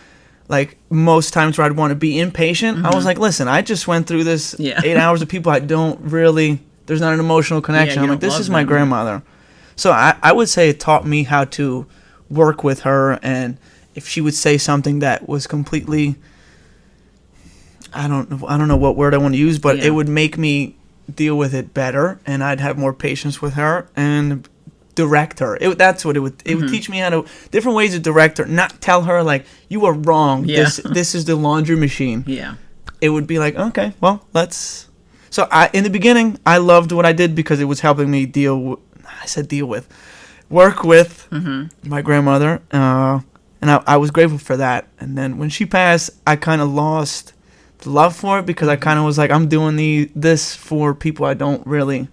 like, most times where I'd want to be impatient, I was like, listen, I just went through this 8 hours of people I don't really, there's not an emotional connection. I'm like, this is my grandmother. So I would say it taught me how to work with her, and if she would say something that was completely, I don't know what word I want to use, but it would make me deal with it better, and I'd have more patience with her and direct her. That's what it would. It would teach me how to different ways to direct her, not tell her like you are wrong. Yeah. This is the laundry machine. Yeah. It would be like, okay, well, let's. So in the beginning, I loved what I did because it was helping me work with my grandmother, and I was grateful for that. And then when she passed, I kind of lost the love for it because I kind of was like, I'm doing this for people I don't really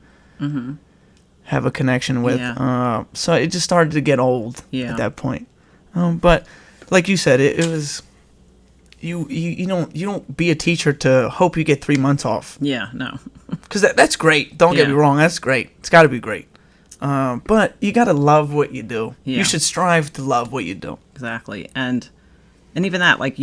have a connection with. Yeah. So it just started to get old at that point. But like you said, it was you don't be a teacher to hope you get 3 months off. Yeah, no. Because that's great. Don't get me wrong. That's great. It's got to be great. But you got to love what you do. Yeah. You should strive to love what you do. Exactly. And even that, like,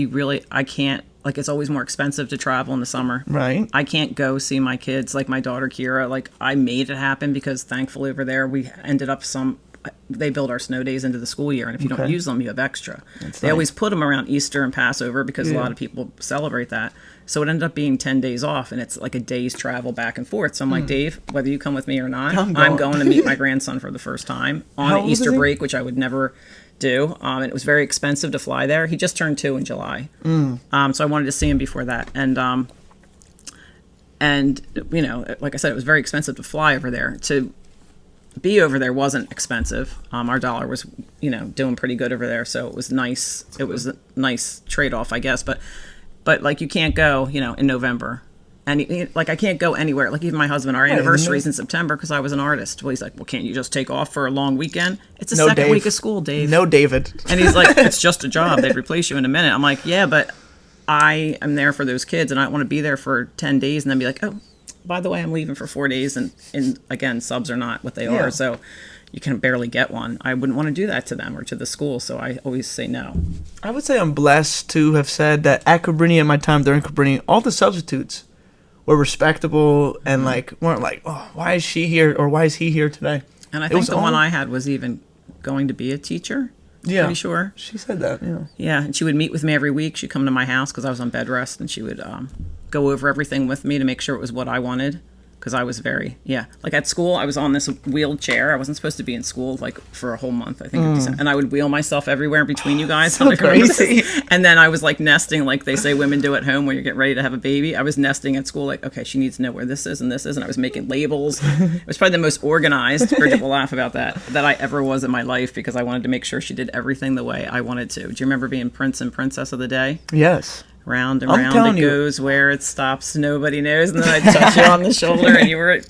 I can't, like, it's always more expensive to travel in the summer. Right. I can't go see my kids, like my daughter Kira. Like, I made it happen because thankfully over there we ended up they build our snow days into the school year, and if you don't use them, you have extra. They always put them around Easter and Passover because a lot of people celebrate that. So it ended up being 10 days off, and it's like a day's travel back and forth. So I'm like, Dave, whether you come with me or not, I'm going to meet my grandson for the first time on an Easter break, which I would never do. And it was very expensive to fly there. He just turned 2 in July. So I wanted to see him before that. And you know, like I said, it was very expensive to fly over there. To be over there wasn't expensive. Our dollar was, doing pretty good over there, so it was nice. It was a nice trade-off, I guess. But like, you can't go, in November, and like, I can't go anywhere. Like, even my husband, our anniversary's in September because I was an artist. Well, he's like, well, can't you just take off for a long weekend? It's the second week of school, Dave. No, David. And he's like, it's just a job. They'd replace you in a minute. I'm like, yeah, but I am there for those kids, and I don't want to be there for 10 days and then be like, oh, by the way, I'm leaving for 4 days, and again, subs are not what they are, so you can barely get one. I wouldn't want to do that to them or to the school, so I always say no. I would say I'm blessed to have said that at Cabrini, at my time during Cabrini, all the substitutes were respectable and weren't like, oh, why is she here or why is he here today? And I think the one I had was even going to be a teacher. Yeah, pretty sure. She said that. Yeah, and she would meet with me every week. She'd come to my house because I was on bed rest, and she would go over everything with me to make sure it was what I wanted. Because I was like at school, I was on this wheelchair. I wasn't supposed to be in school like for a whole month, I think. And I would wheel myself everywhere between you guys. So crazy. And then I was like nesting, like they say women do at home when you get ready to have a baby. I was nesting at school, like, okay, she needs to know where this is and this is. And I was making labels. It was probably the most organized, Bridget will laugh about that I ever was in my life, because I wanted to make sure she did everything the way I wanted to. Do you remember being Prince and Princess of the Day? Yes. Round and round it goes, where it stops, nobody knows. And then I'd touch you on the shoulder, and you were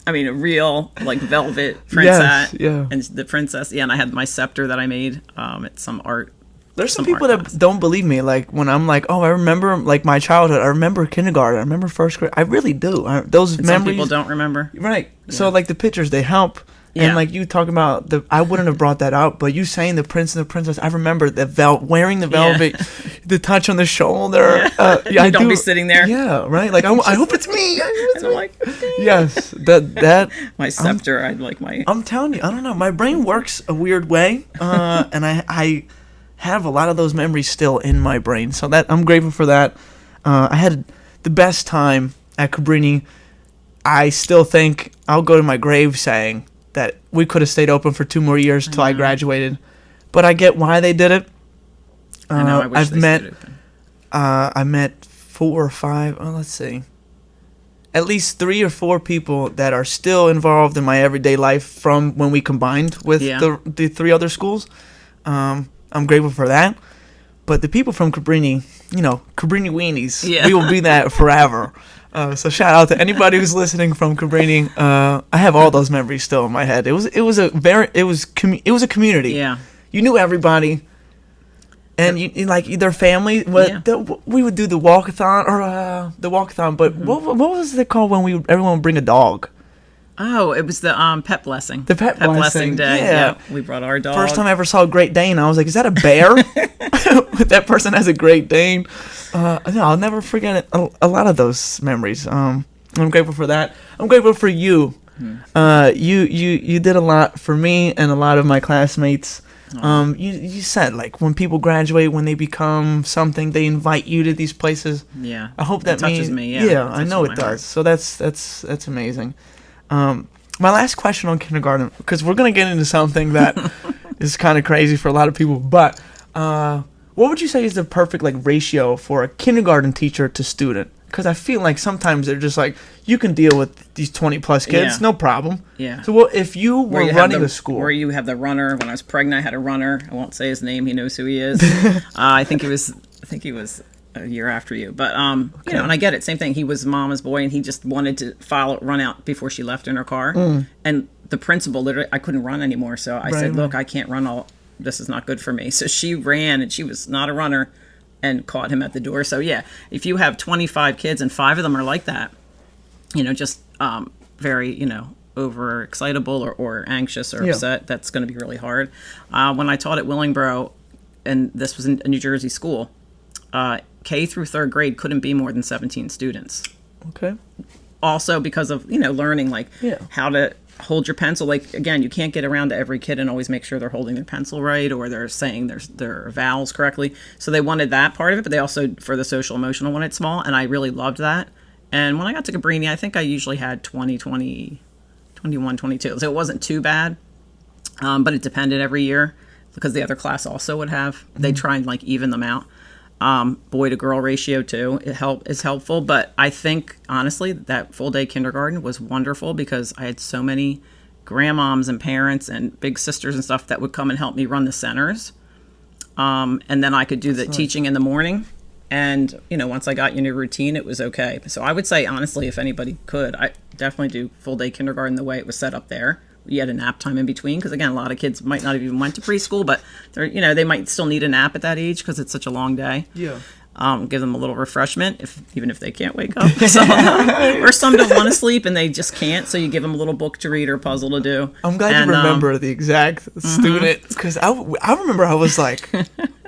a real like velvet princess. Yes, yeah. And the princess, and I had my scepter that I made at some art. There's some people that don't believe me. Like when I'm like, oh, I remember like my childhood. I remember kindergarten. I remember first grade. I really do. Those memories. Some people don't remember. Right. Yeah. So like the pictures, they help. Yeah. And like you talk about I wouldn't have brought that out, but you saying the prince and the princess, I remember wearing the velvet, the touch on the shoulder. You don't be sitting there. Yeah, right. Like I hope it's me. I'm like, yes, that my scepter. I'm telling you, I don't know. My brain works a weird way, and I have a lot of those memories still in my brain. So that I'm grateful for that. I had the best time at Cabrini. I still think I'll go to my grave saying that we could have stayed open for 2 more years till I graduated, but I get why they did it. I know. I wish they stayed open. I met 4 or 5. Oh, let's see, at least 3 or 4 people that are still involved in my everyday life from when we combined with the 3 other schools. I'm grateful for that. But the people from Cabrini, Cabrini weenies, we will be that forever. So shout out to anybody who's listening from Cabrini. I have all those memories still in my head. It was a community. Yeah, you knew everybody, and you like their family. We would do the walkathon, But what was it called when everyone would bring a dog? Oh, it was the pet blessing. The pet blessing day. Yeah, we brought our dog. First time I ever saw a Great Dane, I was like, "Is that a bear?" That person has a Great Dane. I'll never forget it. A lot of those memories. I'm grateful for that. I'm grateful for you. You did a lot for me and a lot of my classmates. You said like when people graduate, when they become something, they invite you to these places. Yeah, I hope that touches means, me. Yeah, I know it does. So that's amazing. My last question on kindergarten, because we're gonna get into something that is kind of crazy for a lot of people, but what would you say is the perfect like ratio for a kindergarten teacher to student? Because I feel like sometimes they're just like, you can deal with these 20 plus kids, no problem. Yeah. So what if you were running a school? Where you have the runner. When I was pregnant, I had a runner. I won't say his name. He knows who he is. I think he was a year after you. But you know, and I get it. Same thing. He was mama's boy, and he just wanted to run out before she left in her car. And the principal literally, I couldn't run anymore. So I said, look, I can't run all. This is not good for me. So she ran, and she was not a runner, and caught him at the door. So yeah, if you have 25 kids and 5 of them are like that, you know, just very, you know, overexcitable or anxious or upset, that's going to be really hard. When I taught at Willingboro, and this was in a New Jersey school, K through 3rd grade couldn't be more than 17 students. Okay. Also because of, you know, learning like how to hold your pencil. Like, again, you can't get around to every kid and always make sure they're holding their pencil right or they're saying their vowels correctly. So they wanted that part of it, but they also, for the social emotional, wanted small, and I really loved that. And when I got to Cabrini, I think I usually had 20, 21, 22. So it wasn't too bad, but it depended every year because the other class also would have. They try and like even them out. Boy to girl ratio too is helpful, but I think honestly that full day kindergarten was wonderful because I had so many grandmoms and parents and big sisters and stuff that would come and help me run the centers, and then I could do the teaching in the morning, and you know, once I got into routine it was okay. So I would say honestly, if anybody could, I definitely do full day kindergarten the way it was set up there. You had a nap time in between because again, a lot of kids might not have even went to preschool, but they're, you know, they might still need a nap at that age because it's such a long day. Yeah. Give them a little refreshment even if they can't wake up. So, or some don't want to sleep and they just can't, so you give them a little book to read or a puzzle to do. I'm glad you remember the exact student, because I remember I was like,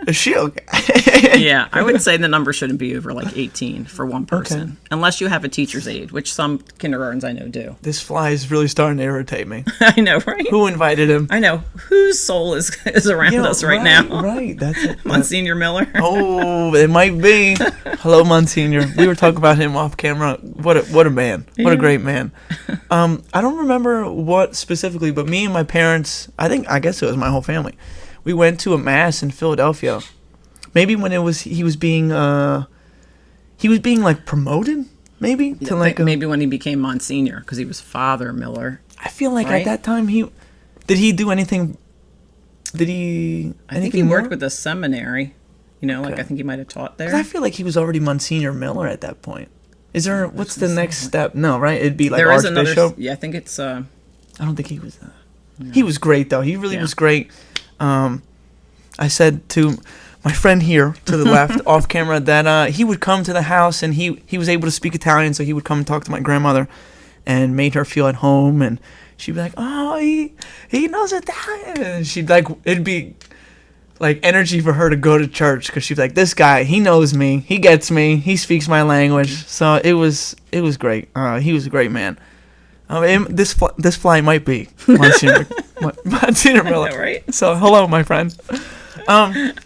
is she okay? Yeah, I would say the number shouldn't be over like 18 for one person, unless you have a teacher's aide, which some kindergartens I know do. This fly is really starting to irritate me. I know, right? Who invited him? I know. Whose soul is around us right now? Right, that's it. Monsignor Miller. Oh, it might be. Hello, Monsignor. We were talking about him off camera. What a man. What a great man. I don't remember what specifically, but me and my parents, I guess it was my whole family, we went to a mass in Philadelphia. Maybe when he was being like promoted, maybe to like maybe when he became Monsignor because he was Father Miller. I feel like at that time did he do anything? Did he? I think he worked with the seminary. You know, like I think he might have taught there. I feel like he was already Monsignor Miller at that point. Is there? What's the next step? No, right? It'd be like there is Archbishop. Another, yeah, I think it's. I don't think he was. No. He was great though. He really was great. I said to my friend here to the left off camera that he would come to the house and he was able to speak Italian, so he would come and talk to my grandmother and made her feel at home, and she'd be like, oh, he knows Italian, and she'd like, it'd be like energy for her to go to church because she'd be like, this guy, he knows me, he gets me, he speaks my language. So it was great. He was a great man. This fly might be Monsignor Miller. Know, right? So hello, my friend.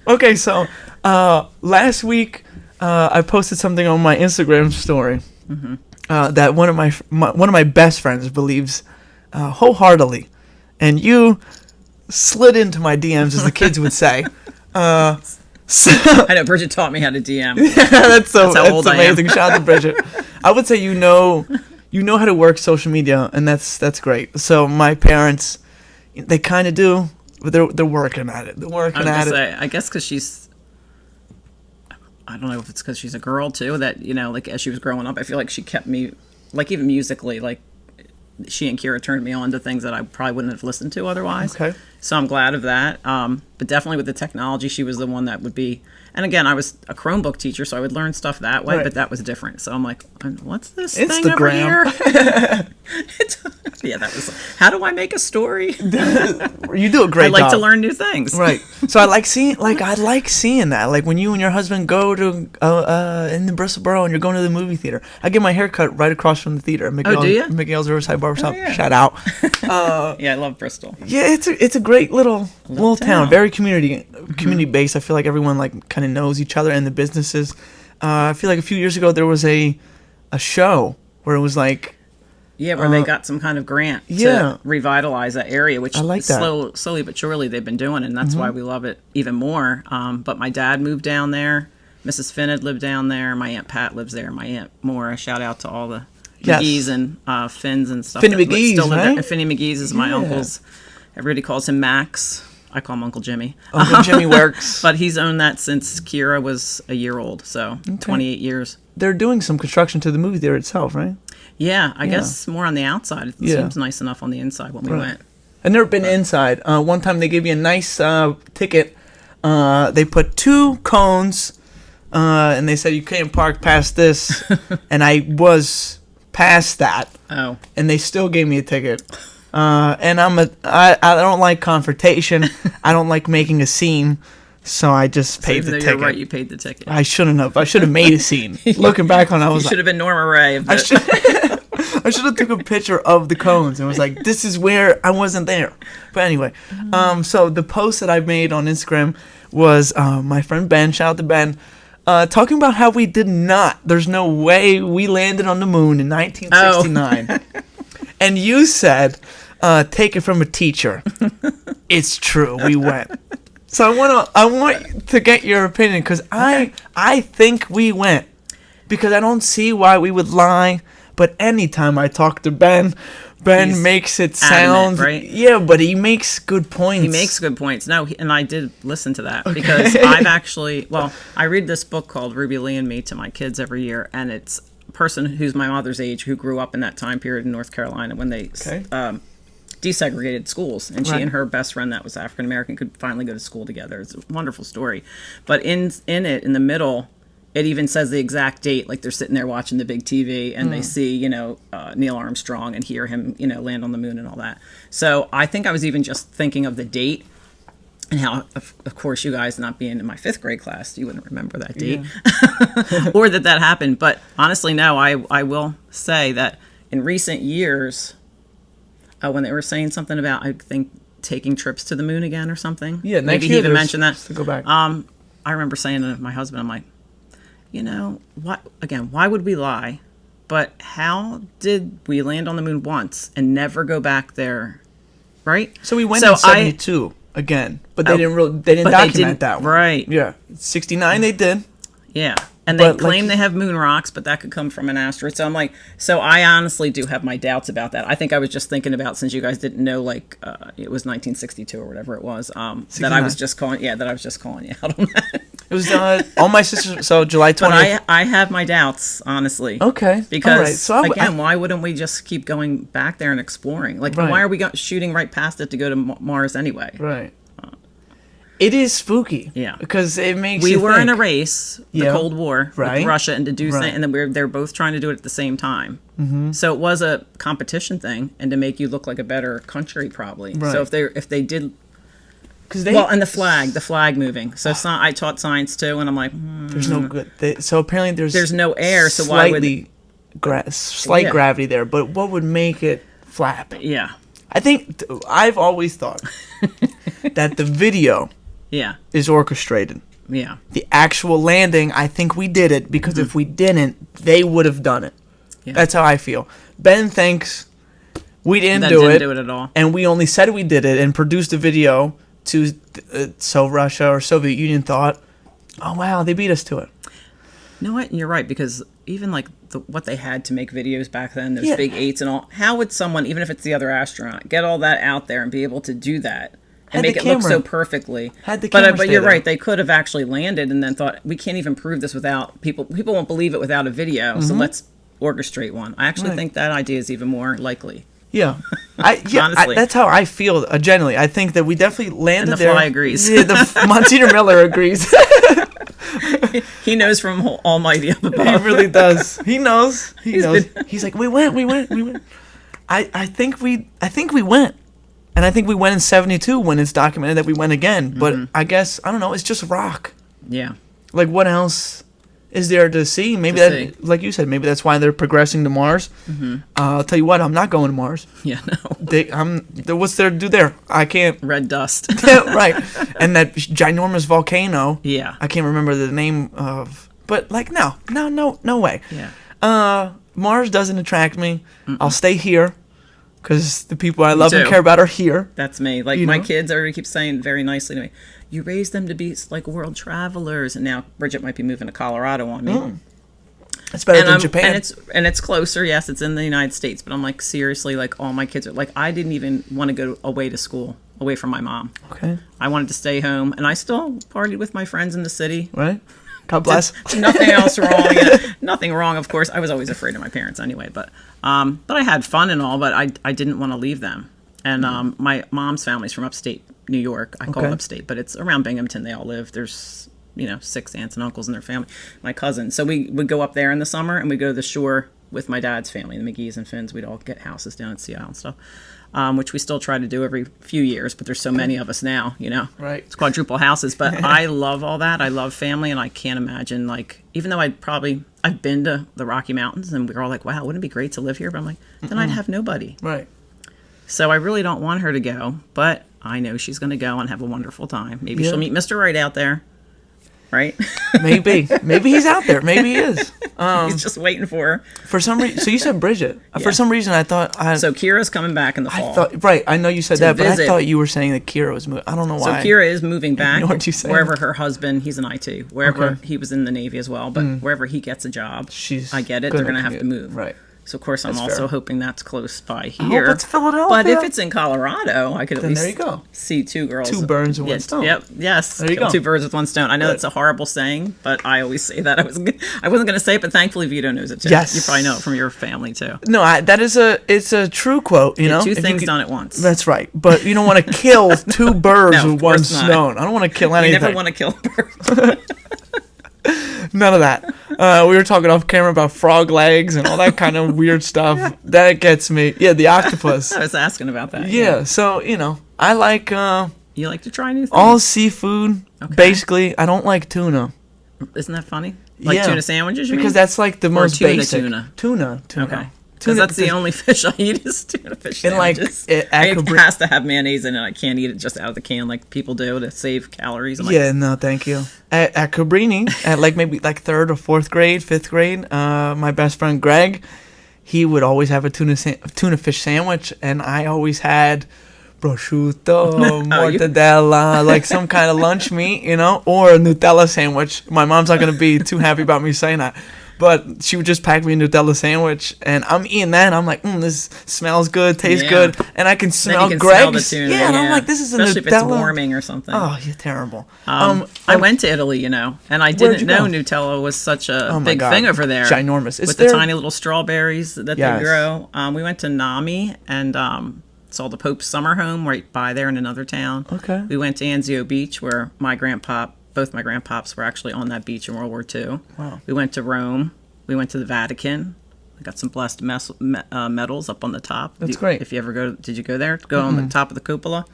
Okay, so last week I posted something on my Instagram story that one of my best friends believes wholeheartily, and you slid into my DMs, as the kids would say. So, I know Bridget taught me how to DM. Yeah, that's how old amazing. I am. Shout out to Bridget. I would say you know how to work social media, and that's great. So my parents, they kind of do, but they're working at it. I guess because she's, I don't know if it's because she's a girl too, that, you know, like as she was growing up, I feel like she kept me, like even musically, like she and Kira turned me on to things that I probably wouldn't have listened to otherwise. Okay. So I'm glad of that. But definitely with the technology, she was the one that would be. And again, I was a Chromebook teacher, so I would learn stuff that way, but that was different. So I'm like, what's this thing over here? Yeah, that was. How do I make a story? You do a great job. I like to learn new things. Right. So I like seeing that. Like when you and your husband go to in the Bristol Borough and you're going to the movie theater. I get my hair cut right across from the theater. Do you? Miguel's Riverside Barbershop. Oh, yeah. Shout out. Yeah, I love Bristol. Yeah, it's a great great little town, town. very community based. I feel like everyone like kind of knows each other and the businesses. I feel like a few years ago there was a show where it was like. Yeah, where they got some kind of grant to revitalize that area, which I like that. slowly but surely they've been doing, and that's why we love it even more. But my dad moved down there. Mrs. Finn had lived down there. My Aunt Pat lives there. My Aunt Maura, shout out to all the McGee's and Finns and stuff. Finny McGee's, right? Finny McGee's is my uncle's. Everybody calls him Max. I call him Uncle Jimmy. Uncle Jimmy works. But he's owned that since Kira was a year old, so 28 years. They're doing some construction to the movie theater itself, right? Yeah, I guess more on the outside. It seems nice enough on the inside when we went. I've never been inside. One time they gave me a nice ticket. They put 2 cones, and they said you can't park past this, and I was past that. Oh. And they still gave me a ticket. And I don't like confrontation. I don't like making a scene. So I just paid the ticket. You're right, you paid the ticket. I shouldn't have. I should have made a scene. Looking back on it, I was you should have been Norma Ray. I should have took a picture of the cones and was like, this is where I wasn't there. But anyway, so the post that I made on Instagram was my friend Ben, shout out to Ben, talking about how we did not. There's no way we landed on the moon in 1969. Oh. And you said, take it from a teacher. It's true. We went. So I want to get your opinion because I think we went because I don't see why we would lie. But anytime I talk to Ben makes it sound right. Yeah, but he makes good points. He makes good points. No, and I did listen to that because I've actually I read this book called Ruby Lee and Me to my kids every year, and it's a person who's my mother's age who grew up in that time period in North Carolina when they desegregated schools, and she and her best friend that was African American could finally go to school together. It's a wonderful story. But in it, in the middle, it even says the exact date, like they're sitting there watching the big TV and they see, Neil Armstrong and hear him, land on the moon and all that. So I think I was even just thinking of the date and how, of course, you guys not being in my 5th grade class, you wouldn't remember that date or that happened. But honestly, no, I will say that in recent years, when they were saying something about, I think, taking trips to the moon again or something. Yeah, next maybe year he even mentioned that. To go back. I remember saying to my husband, I'm like, why would we lie? But how did we land on the moon once and never go back there? Right? So we went in 72 again, but they didn't document that one. Right. Yeah. 69 they did. Yeah. And they claim they have moon rocks, but that could come from an asteroid. So I'm like, I honestly do have my doubts about that. I think I was just thinking about, since you guys didn't know, it was 1962 or whatever it was, that I was just calling you out on that. It was all my sisters. So July 20th. But I have my doubts, honestly. Okay. Because all right. So why wouldn't we just keep going back there and exploring? Why are we shooting right past it to go to Mars anyway? Right. It is spooky. Yeah. Because it makes we you were think. in a race, the Cold War, with Russia, and to do things, and then they're both trying to do it at the same time. Mm-hmm. So it was a competition thing, and to make you look like a better country, probably. Right. So if they did. And the flag moving. So I taught science too, and I'm like, there's no good. So apparently there's no air. So why would slight gravity there? But what would make it flap? Yeah. I think I've always thought that the video is orchestrated. Yeah. The actual landing, I think we did it because if we didn't, they would have done it. Yeah. That's how I feel. Ben thinks we didn't do it at all, and we only said we did it and produced a video to so Russia or Soviet Union thought, oh wow, they beat us to it. You know what? You're right, because even what they had to make videos back then, those big 8s and all, how would someone, even if it's the other astronaut, get all that out there and be able to do that and make it look so perfectly? But you're right, they could have actually landed and then thought, we can't even prove this without people won't believe it without a video, so let's orchestrate one. I actually think that idea is even more likely. Yeah, honestly, that's how I feel. Generally, I think that we definitely landed and the there. Fly agrees. Yeah, Monsignor Miller agrees. He knows from Almighty up above. He really does. He knows. He's like, we went. I think we went, and I think we went in 72 when it's documented that we went again. But I guess I don't know. It's just rock. Yeah. Like what else? is there to see. Maybe that, like you said, maybe that's why they're progressing to Mars. I'll tell you what, I'm not going to Mars. Yeah, no. What's there to do there? I can't. Red dust. Right. And that ginormous volcano. Yeah. I can't remember the name of, but like, no way. Yeah. Mars doesn't attract me. I'll stay here because the people I love and care about are here. That's me. Like, my kids already keep saying very nicely to me, you raised them to be like world travelers, and now Bridget might be moving to Colorado on me. It's better than Japan. And it's closer. Yes, it's in the United States, but I'm like, seriously, like, all my kids are like, I didn't even want to go away to school, away from my mom. Okay. I wanted to stay home, and I still partied with my friends in the city. Right. God bless. Nothing else wrong. Yeah, nothing wrong, of course. I was always afraid of my parents anyway, but I had fun and all, but I didn't want to leave them. And my mom's family's from upstate New York. I call it upstate, but it's around Binghamton. They all live. There's 6 aunts and uncles in their family. My cousins. So we would go up there in the summer, and we'd go to the shore with my dad's family, the McGee's and Finns. We'd all get houses down in Seattle and stuff. Which we still try to do every few years, but there's so many of us now, Right. It's quadruple houses, but I love all that. I love family, and I can't imagine, like, even though I've been to the Rocky Mountains, and we're all like, wow, wouldn't it be great to live here? But I'm like, then I'd have nobody. Right. So I really don't want her to go, but I know she's going to go and have a wonderful time. Maybe she'll meet Mr. Right out there. Right? Maybe he's out there. Maybe he is. He's just waiting for her. For some reason, so you said Bridget. For some reason, I thought. So Kira's coming back in the fall. I know you said that, but I thought you were saying that Kira was moving. I don't know why. So Kira is moving back. What you say? Wherever her husband, he's in IT. Wherever he was in the Navy as well, but wherever he gets a job, I get it. They're going to have to move. Right. So, of course, I'm also hoping that's close by I here. hope it's Philadelphia. But if it's in Colorado, I could at least there you go. See 2 girls. 2 birds with one stone. Yep. Yes. There you go. 2 birds with one stone. I know that's a horrible saying, but I always say that. I wasn't going to say it, but thankfully Vito knows it too. Yes. You probably know it from your family too. No, it's a true quote, you know? 2 things done at once. That's right. But you don't want to kill 2 birds with one stone. I don't want to kill anything. You never want to kill a bird. None of that. We were talking off camera about frog legs and all that kind of weird stuff. That gets me. Yeah, the octopus. I was asking about that. Yeah, so, I like... you like to try new things? All seafood. Okay. Basically, I don't like tuna. Isn't that funny? Like tuna sandwiches, you because mean? that's like the most basic. Tuna. Okay. Because that's the only fish I eat is tuna fish sandwiches. And it has to have mayonnaise in it. I can't eat it just out of the can like people do to save calories. No, thank you. At Cabrini, at maybe 3rd or 4th grade, 5th grade, my best friend Greg, he would always have a tuna fish sandwich, and I always had prosciutto, mortadella, like some kind of lunch meat, or a Nutella sandwich. My mom's not going to be too happy about me saying that. But she would just pack me a Nutella sandwich, and I'm eating that, and I'm like, this smells good, tastes good, and I can smell Greg's. Smell the tuna, and I'm like, this is a especially Nutella. If it's warming or something. Oh, you're terrible. I went to Italy, and I didn't know Nutella was such a big thing over there. Ginormous. With the tiny little strawberries that they grow. We went to Nami, and saw the Pope's summer home right by there in another town. Okay. We went to Anzio Beach, where both my grandpops were actually on that beach in World War II. Wow. We went to Rome. We went to the Vatican. We got some blessed medals up on the top. That's great. If you ever go, did you go there? Go on the top of the cupola.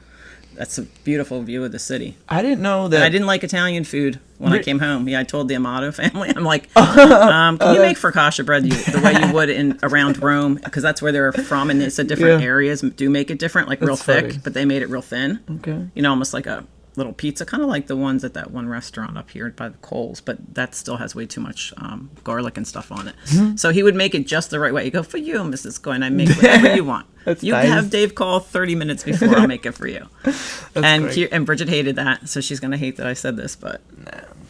That's a beautiful view of the city. I didn't know that. And I didn't like Italian food when I came home. Yeah, I told the Amato family. I'm like, can you make focaccia bread the way you would around Rome? Because that's where they're from, and it's different areas do make it different, like real thick, but they made it real thin. Okay. Almost like a little pizza, kind of like the ones at that one restaurant up here by the Coles, but that still has way too much garlic and stuff on it. Mm-hmm. So he would make it just the right way. You go, for you, Mrs. Coyne, I make whatever you want. You nice. Have Dave call 30 minutes before I'll make it for you. And Bridget hated that, so she's going to hate that I said this, but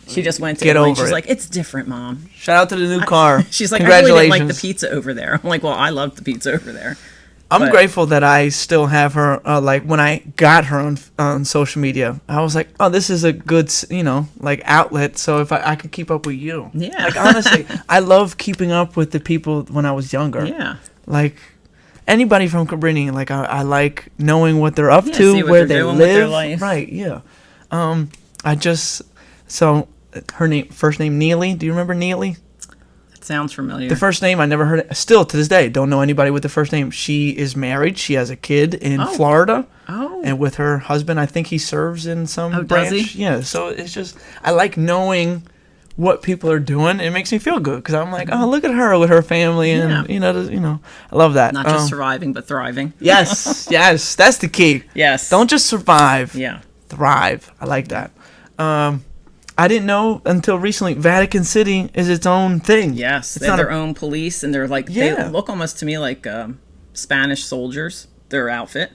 she just went to Italy and she's like, it's different, Mom. Shout out to the new car. She's like, I really didn't like the pizza over there. I'm like, well, I loved the pizza over there. I'm grateful that I still have her. When I got her on social media, I was like, "Oh, this is a good, outlet." So if I could keep up with you, honestly, I love keeping up with the people when I was younger. Yeah, anybody from Cabrini, I like knowing what they're up to, where they live. With their life. Right? Yeah. So her first name Neely. Do you remember Neely? Sounds familiar. The first name I never heard it. Still to this day don't know anybody with the first name. She is married. She has a kid in Florida. Oh. And with her husband, I think he serves in some branch. Does he? Yeah. So it's just I like knowing what people are doing, it makes me feel good because I'm like, oh, look at her with her family, and I love that. Not just surviving, but thriving. Yes, yes, that's the key. Yes. Don't just survive. Yeah. Thrive. I like that. I didn't know until recently Vatican City is its own thing. Yes, it's they have their own police, and they're like they look almost to me like Spanish soldiers. Their outfit,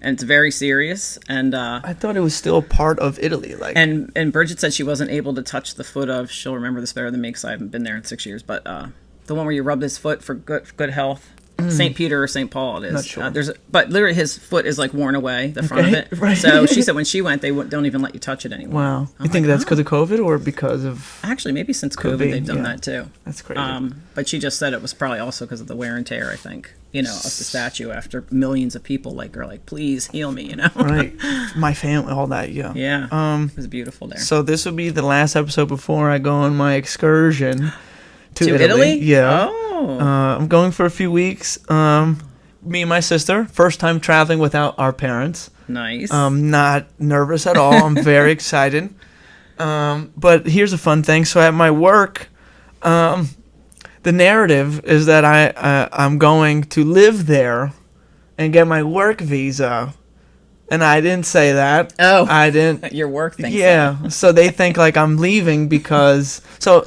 and it's very serious. And I thought it was still part of Italy. Like, and Bridget said she wasn't able to touch the foot of. She'll remember this better than me because I haven't been there in 6 years. But the one where you rub his foot for good health. St. Peter or St. Paul it is. Not sure. But literally his foot is like worn away, the front of it. Right. So she said when she went, they don't even let you touch it anymore. Wow. You think that's because of COVID or because of... Actually, maybe since COVID they've done that too. That's crazy. But she just said it was probably also because of the wear and tear, I think, of the statue after millions of people are like, please heal me, Right. My family, all that, yeah. Yeah. It was beautiful there. So this will be the last episode before I go on my excursion to Italy? Yeah. Oh. I'm going for a few weeks. Me and my sister, first time traveling without our parents. Nice. I'm not nervous at all. I'm very excited. But here's a fun thing. So at my work, the narrative is that I'm going to live there and get my work visa. And I didn't say that. Oh. I didn't. Your work thing. Yeah. So they think like I'm leaving because... So,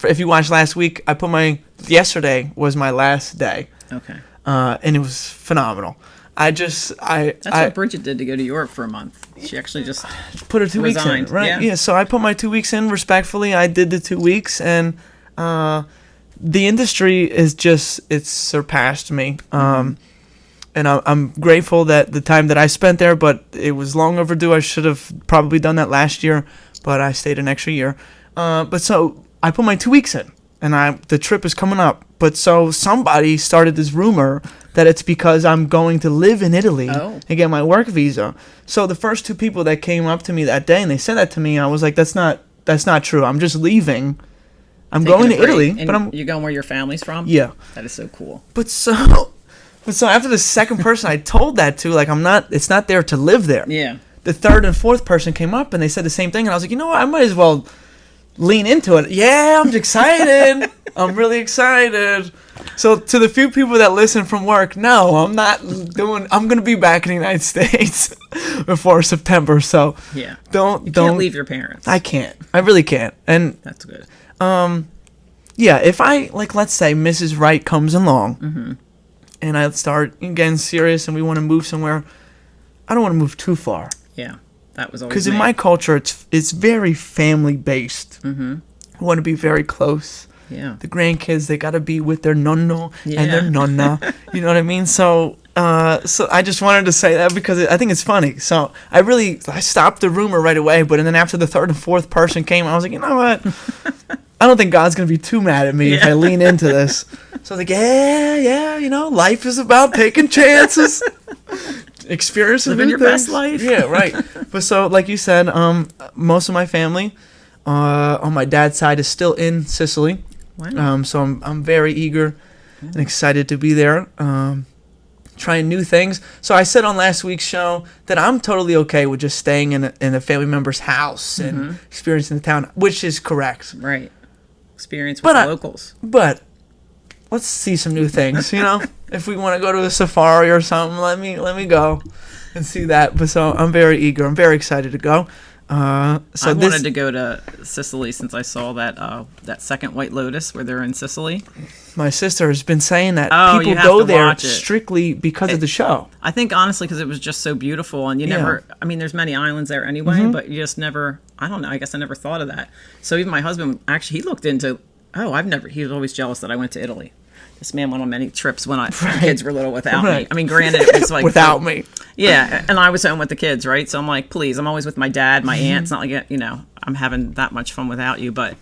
if you watched last week, yesterday was my last day. Okay. And it was phenomenal. That's what Bridget did to go to Europe for a month. She actually just put her 2 weeks in, right? Yeah. So I put my 2 weeks in respectfully. I did the 2 weeks, and the industry it's surpassed me. And I'm grateful that the time that I spent there, but it was long overdue. I should have probably done that last year, but I stayed an extra year. But so I put my 2 weeks in, and the trip is coming up. But so somebody started this rumor that it's because I'm going to live in Italy and get my work visa. So the first two people that came up to me that day and they said that to me, I was like, that's not true. I'm just leaving. I'm going to Italy, but you're going where your family's from? Yeah. That is so cool. But so after the second person I told that to, like, it's not there to live there. Yeah. The third and fourth person came up and they said the same thing, and I was like, you know what? I might as well lean into it. Yeah, I'm excited. I'm really excited. So to the few people that listen from work, no, I'm going to be back in the United States before September. So yeah, don't leave your parents. I can't. I really can't. And that's good. Yeah, if I, like, let's say Mrs. Wright comes along and I start getting serious and we want to move somewhere, I don't want to move too far. Yeah. That was always because in my culture, it's very family based. I want to be very close. Yeah, the grandkids, they got to be with their nonno and their nonna. You know what I mean? So I just wanted to say that because I think it's funny. So I stopped the rumor right away. But then after the third and fourth person came, I was like, you know what? I don't think God's gonna be too mad at me if I lean into this. So I was like, yeah, life is about taking chances. Experiencing living your best life. Yeah, right. But so, like you said, most of my family on my dad's side is still in Sicily. Wow. So I'm very eager and excited to be there, trying new things. So I said on last week's show that I'm totally okay with just staying in a family member's house and experiencing the town, which is correct. Right. Experience with the locals. But let's see some new things, If we want to go to a safari or something, let me go and see that. But so I'm very eager. I'm very excited to go. I wanted to go to Sicily since I saw that second White Lotus where they're in Sicily. My sister has been saying that people go there strictly because of the show. I think honestly because it was just so beautiful, and you never. I mean, there's many islands there anyway, but you just never. I don't know. I guess I never thought of that. So even my husband actually he looked into. He was always jealous that I went to Italy. This man went on many trips when the kids were little without me. I mean, granted, it was like... without me. Yeah, and I was home with the kids, right? So I'm like, please, I'm always with my dad, my aunt. It's not like, I'm having that much fun without you. But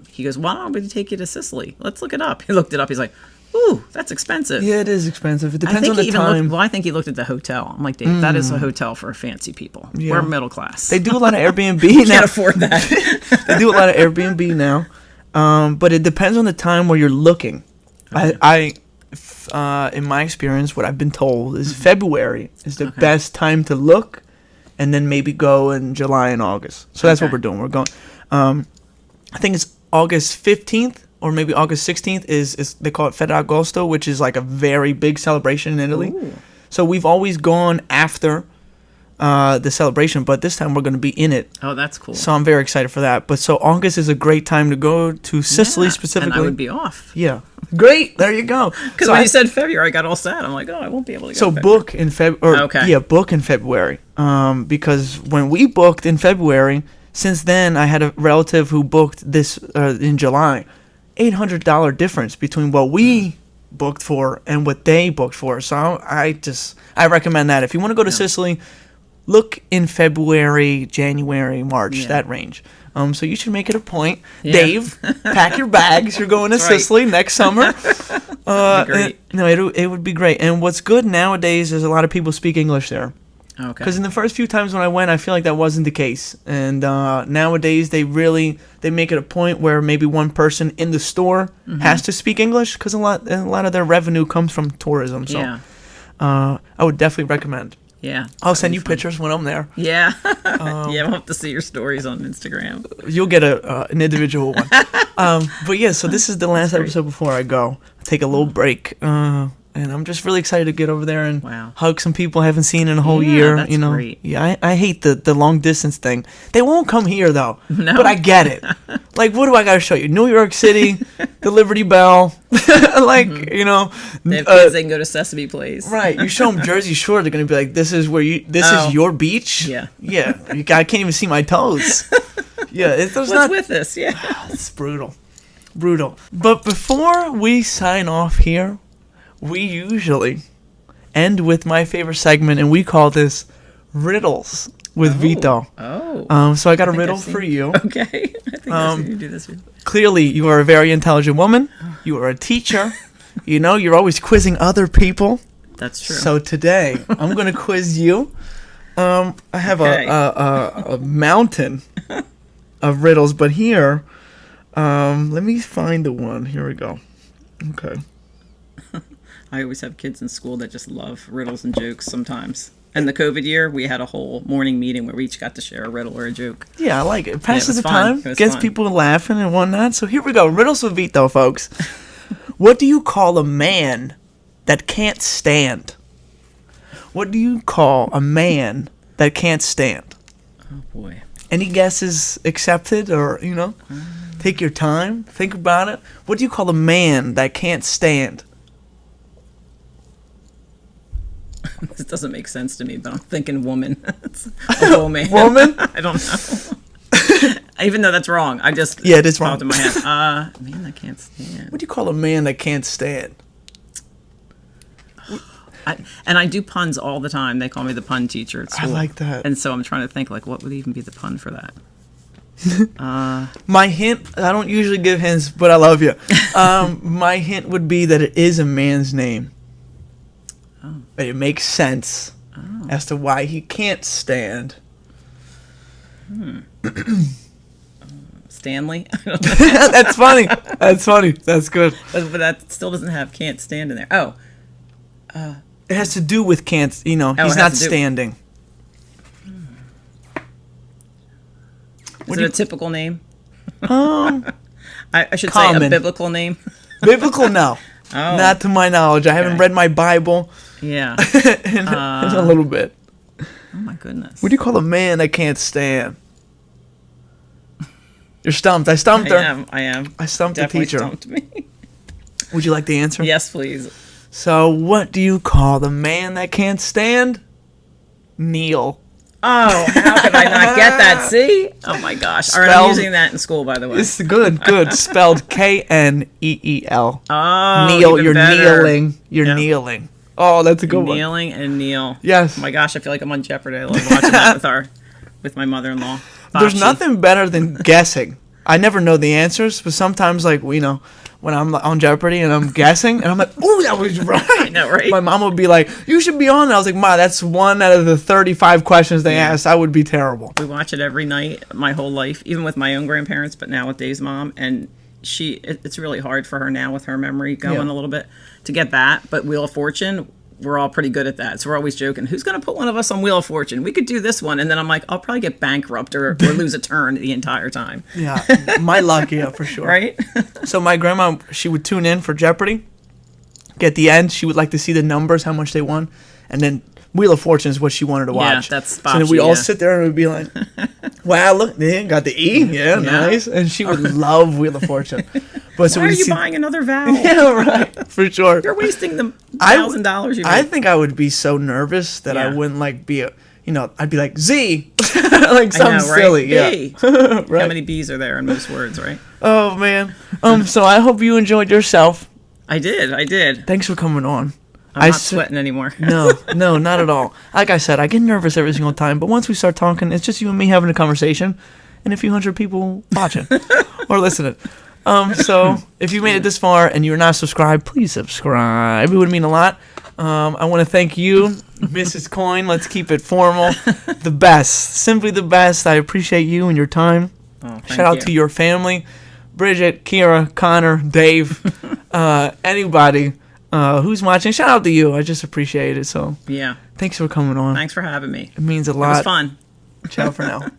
he goes, why don't we take you to Sicily? Let's look it up. He looked it up. He's like, ooh, that's expensive. Yeah, it is expensive. It depends on the time. I think he looked at the hotel. I'm like, Dave, that is a hotel for fancy people. Yeah. We're middle class. They do a lot of Airbnb now. Can't afford that. They do a lot of Airbnb now. But it depends on the time where you're looking. Okay. In my experience, what I've been told is February is the best time to look, and then maybe go in July and August. So that's what we're doing. We're going. I think it's August 15th or maybe August 16th is they call it Ferragosto, which is like a very big celebration in Italy. Ooh. So we've always gone after the celebration, but this time we're going to be in it. Oh, that's cool. So I'm very excited for that. But so August is a great time to go to Sicily specifically. And I would be off. Yeah. Great. There you go. Because when you said February, I got all sad. I'm like, oh, I won't be able to go. So book in February. Okay. Yeah, book in February. Because when we booked in February, since then I had a relative who booked this in July. $800 difference between what we booked for and what they booked for. So I recommend that. If you want to go to Sicily, look in February, January, March, that range. So you should make it a point. Yeah. Dave, pack your bags. You're going to Sicily next summer. Great. It would be great. And what's good nowadays is a lot of people speak English there. Okay. Because in the first few times when I went, I feel like that wasn't the case. And nowadays they make it a point where maybe one person in the store has to speak English because a lot of their revenue comes from tourism. So I would definitely recommend. Yeah. I'll send you pictures when I'm there. Yeah. Yeah, we'll have to see your stories on Instagram. You'll get an individual one. But yeah, so this is the last episode before I go. I'll take a little break. And I'm just really excited to get over there and hug some people I haven't seen in a whole year. That's great. Yeah, I hate the long distance thing. They won't come here though. No. But I get it. Like, what do I got to show you? New York City, the Liberty Bell. Like, They have kids, they can go to Sesame Place. Right. You show them Jersey Shore, they're gonna be like, this is your beach. Yeah. Yeah. I can't even see my toes. Yeah. What's with this? Yeah. It's brutal. But before we sign off here, we usually end with my favorite segment, and we call this Riddles with Vito. Oh. So I got a riddle for you. Okay. I think I've seen you do this. Clearly, you are a very intelligent woman. You are a teacher. You're always quizzing other people. That's true. So today, I'm going to quiz you. I have a mountain of riddles, but here, let me find the one. Here we go. Okay. I always have kids in school that just love riddles and jokes sometimes. And the COVID year, we had a whole morning meeting where we each got to share a riddle or a joke. Yeah, I like it. Passes the fun. time, gets people laughing and whatnot. So here we go. Riddles with Vito, folks. What do you call a man that can't stand? What do you call a man that can't stand? Oh, boy. Any guesses accepted or, take your time, think about it. What do you call a man that can't stand? This doesn't make sense to me, but I'm thinking woman. It's a woman. Woman? I don't know. Even though that's wrong, it is wrong. In my head. Man, I can't stand. What do you call a man that can't stand? I do puns all the time. They call me the pun teacher at school. I like that. And so I'm trying to think, what would even be the pun for that? My hint, I don't usually give hints, but I love you. My hint would be that it is a man's name. Oh. But it makes sense as to why he can't stand. Stanley? That's funny. That's good. But that still doesn't have can't stand in there. Oh. It has to do with can't, he's not standing. Is it a typical name? I should common. say a biblical name. Biblical, no. Oh. Not to my knowledge. I haven't read my Bible. Yeah. in a little bit. Oh my goodness. What do you call a man that can't stand? You're stumped. I stumped her. I am. I stumped Definitely the teacher. Stumped me. Would you like the answer? Yes, please. So, what do you call the man that can't stand? Neil. Oh, how could I not get that? See? Oh my gosh. All right, I'm using that in school, by the way. It's good. Spelled Kneel. Oh, Neil, even you're better. kneeling. You're kneeling. Oh, that's a good one. Kneeling and kneel. Yes. Oh my gosh, I feel like I'm on Jeopardy. I love watching that with my mother-in-law. There's nothing better than guessing. I never know the answers, but sometimes, when I'm on Jeopardy and I'm guessing, and I'm like, "Ooh, that was right." I know, right? My mom would be like, "You should be on." And I was like, "Ma, that's one out of the 35 questions they asked. I would be terrible." We watch it every night, my whole life, even with my own grandparents, but now with Dave's mom, and it's really hard for her now with her memory going a little bit to get that. But Wheel of Fortune, we're all pretty good at that. So we're always joking, who's going to put one of us on Wheel of Fortune? We could do this one. And then I'm like, I'll probably get bankrupt or lose a turn the entire time. Yeah, my luck, yeah, for sure. Right? So my grandma, she would tune in for Jeopardy. At the end, she would like to see the numbers, how much they won. And then Wheel of Fortune is what she wanted to watch. Yeah, that's So then we all sit there and we'd be like, wow, look, they got the E. Yeah, nice. And she would love Wheel of Fortune. But so why are you buying another vowel? Yeah, right. For sure. You're wasting the $1,000 you I made. think I would be so nervous that I wouldn't like be I'd be like Z, like I something know, right? silly. B. Yeah. Right. How many B's are there in most words, right? Oh man. So I hope you enjoyed yourself. I did. Thanks for coming on. I'm not sweating anymore. No, not at all. Like I said, I get nervous every single time, but once we start talking, it's just you and me having a conversation and a few hundred people watching or listening. So if you made it this far and you're not subscribed, please subscribe. It would mean a lot. I want to thank you, Mrs. Coyne. Let's keep it formal. The best. Simply the best. I appreciate you and your time. Shout out to your family. Bridget, Kira, Connor, Dave, anybody who's watching. Shout out to you. I just appreciate it. So yeah. Thanks for coming on. Thanks for having me. It means a lot. It was fun. Ciao for now.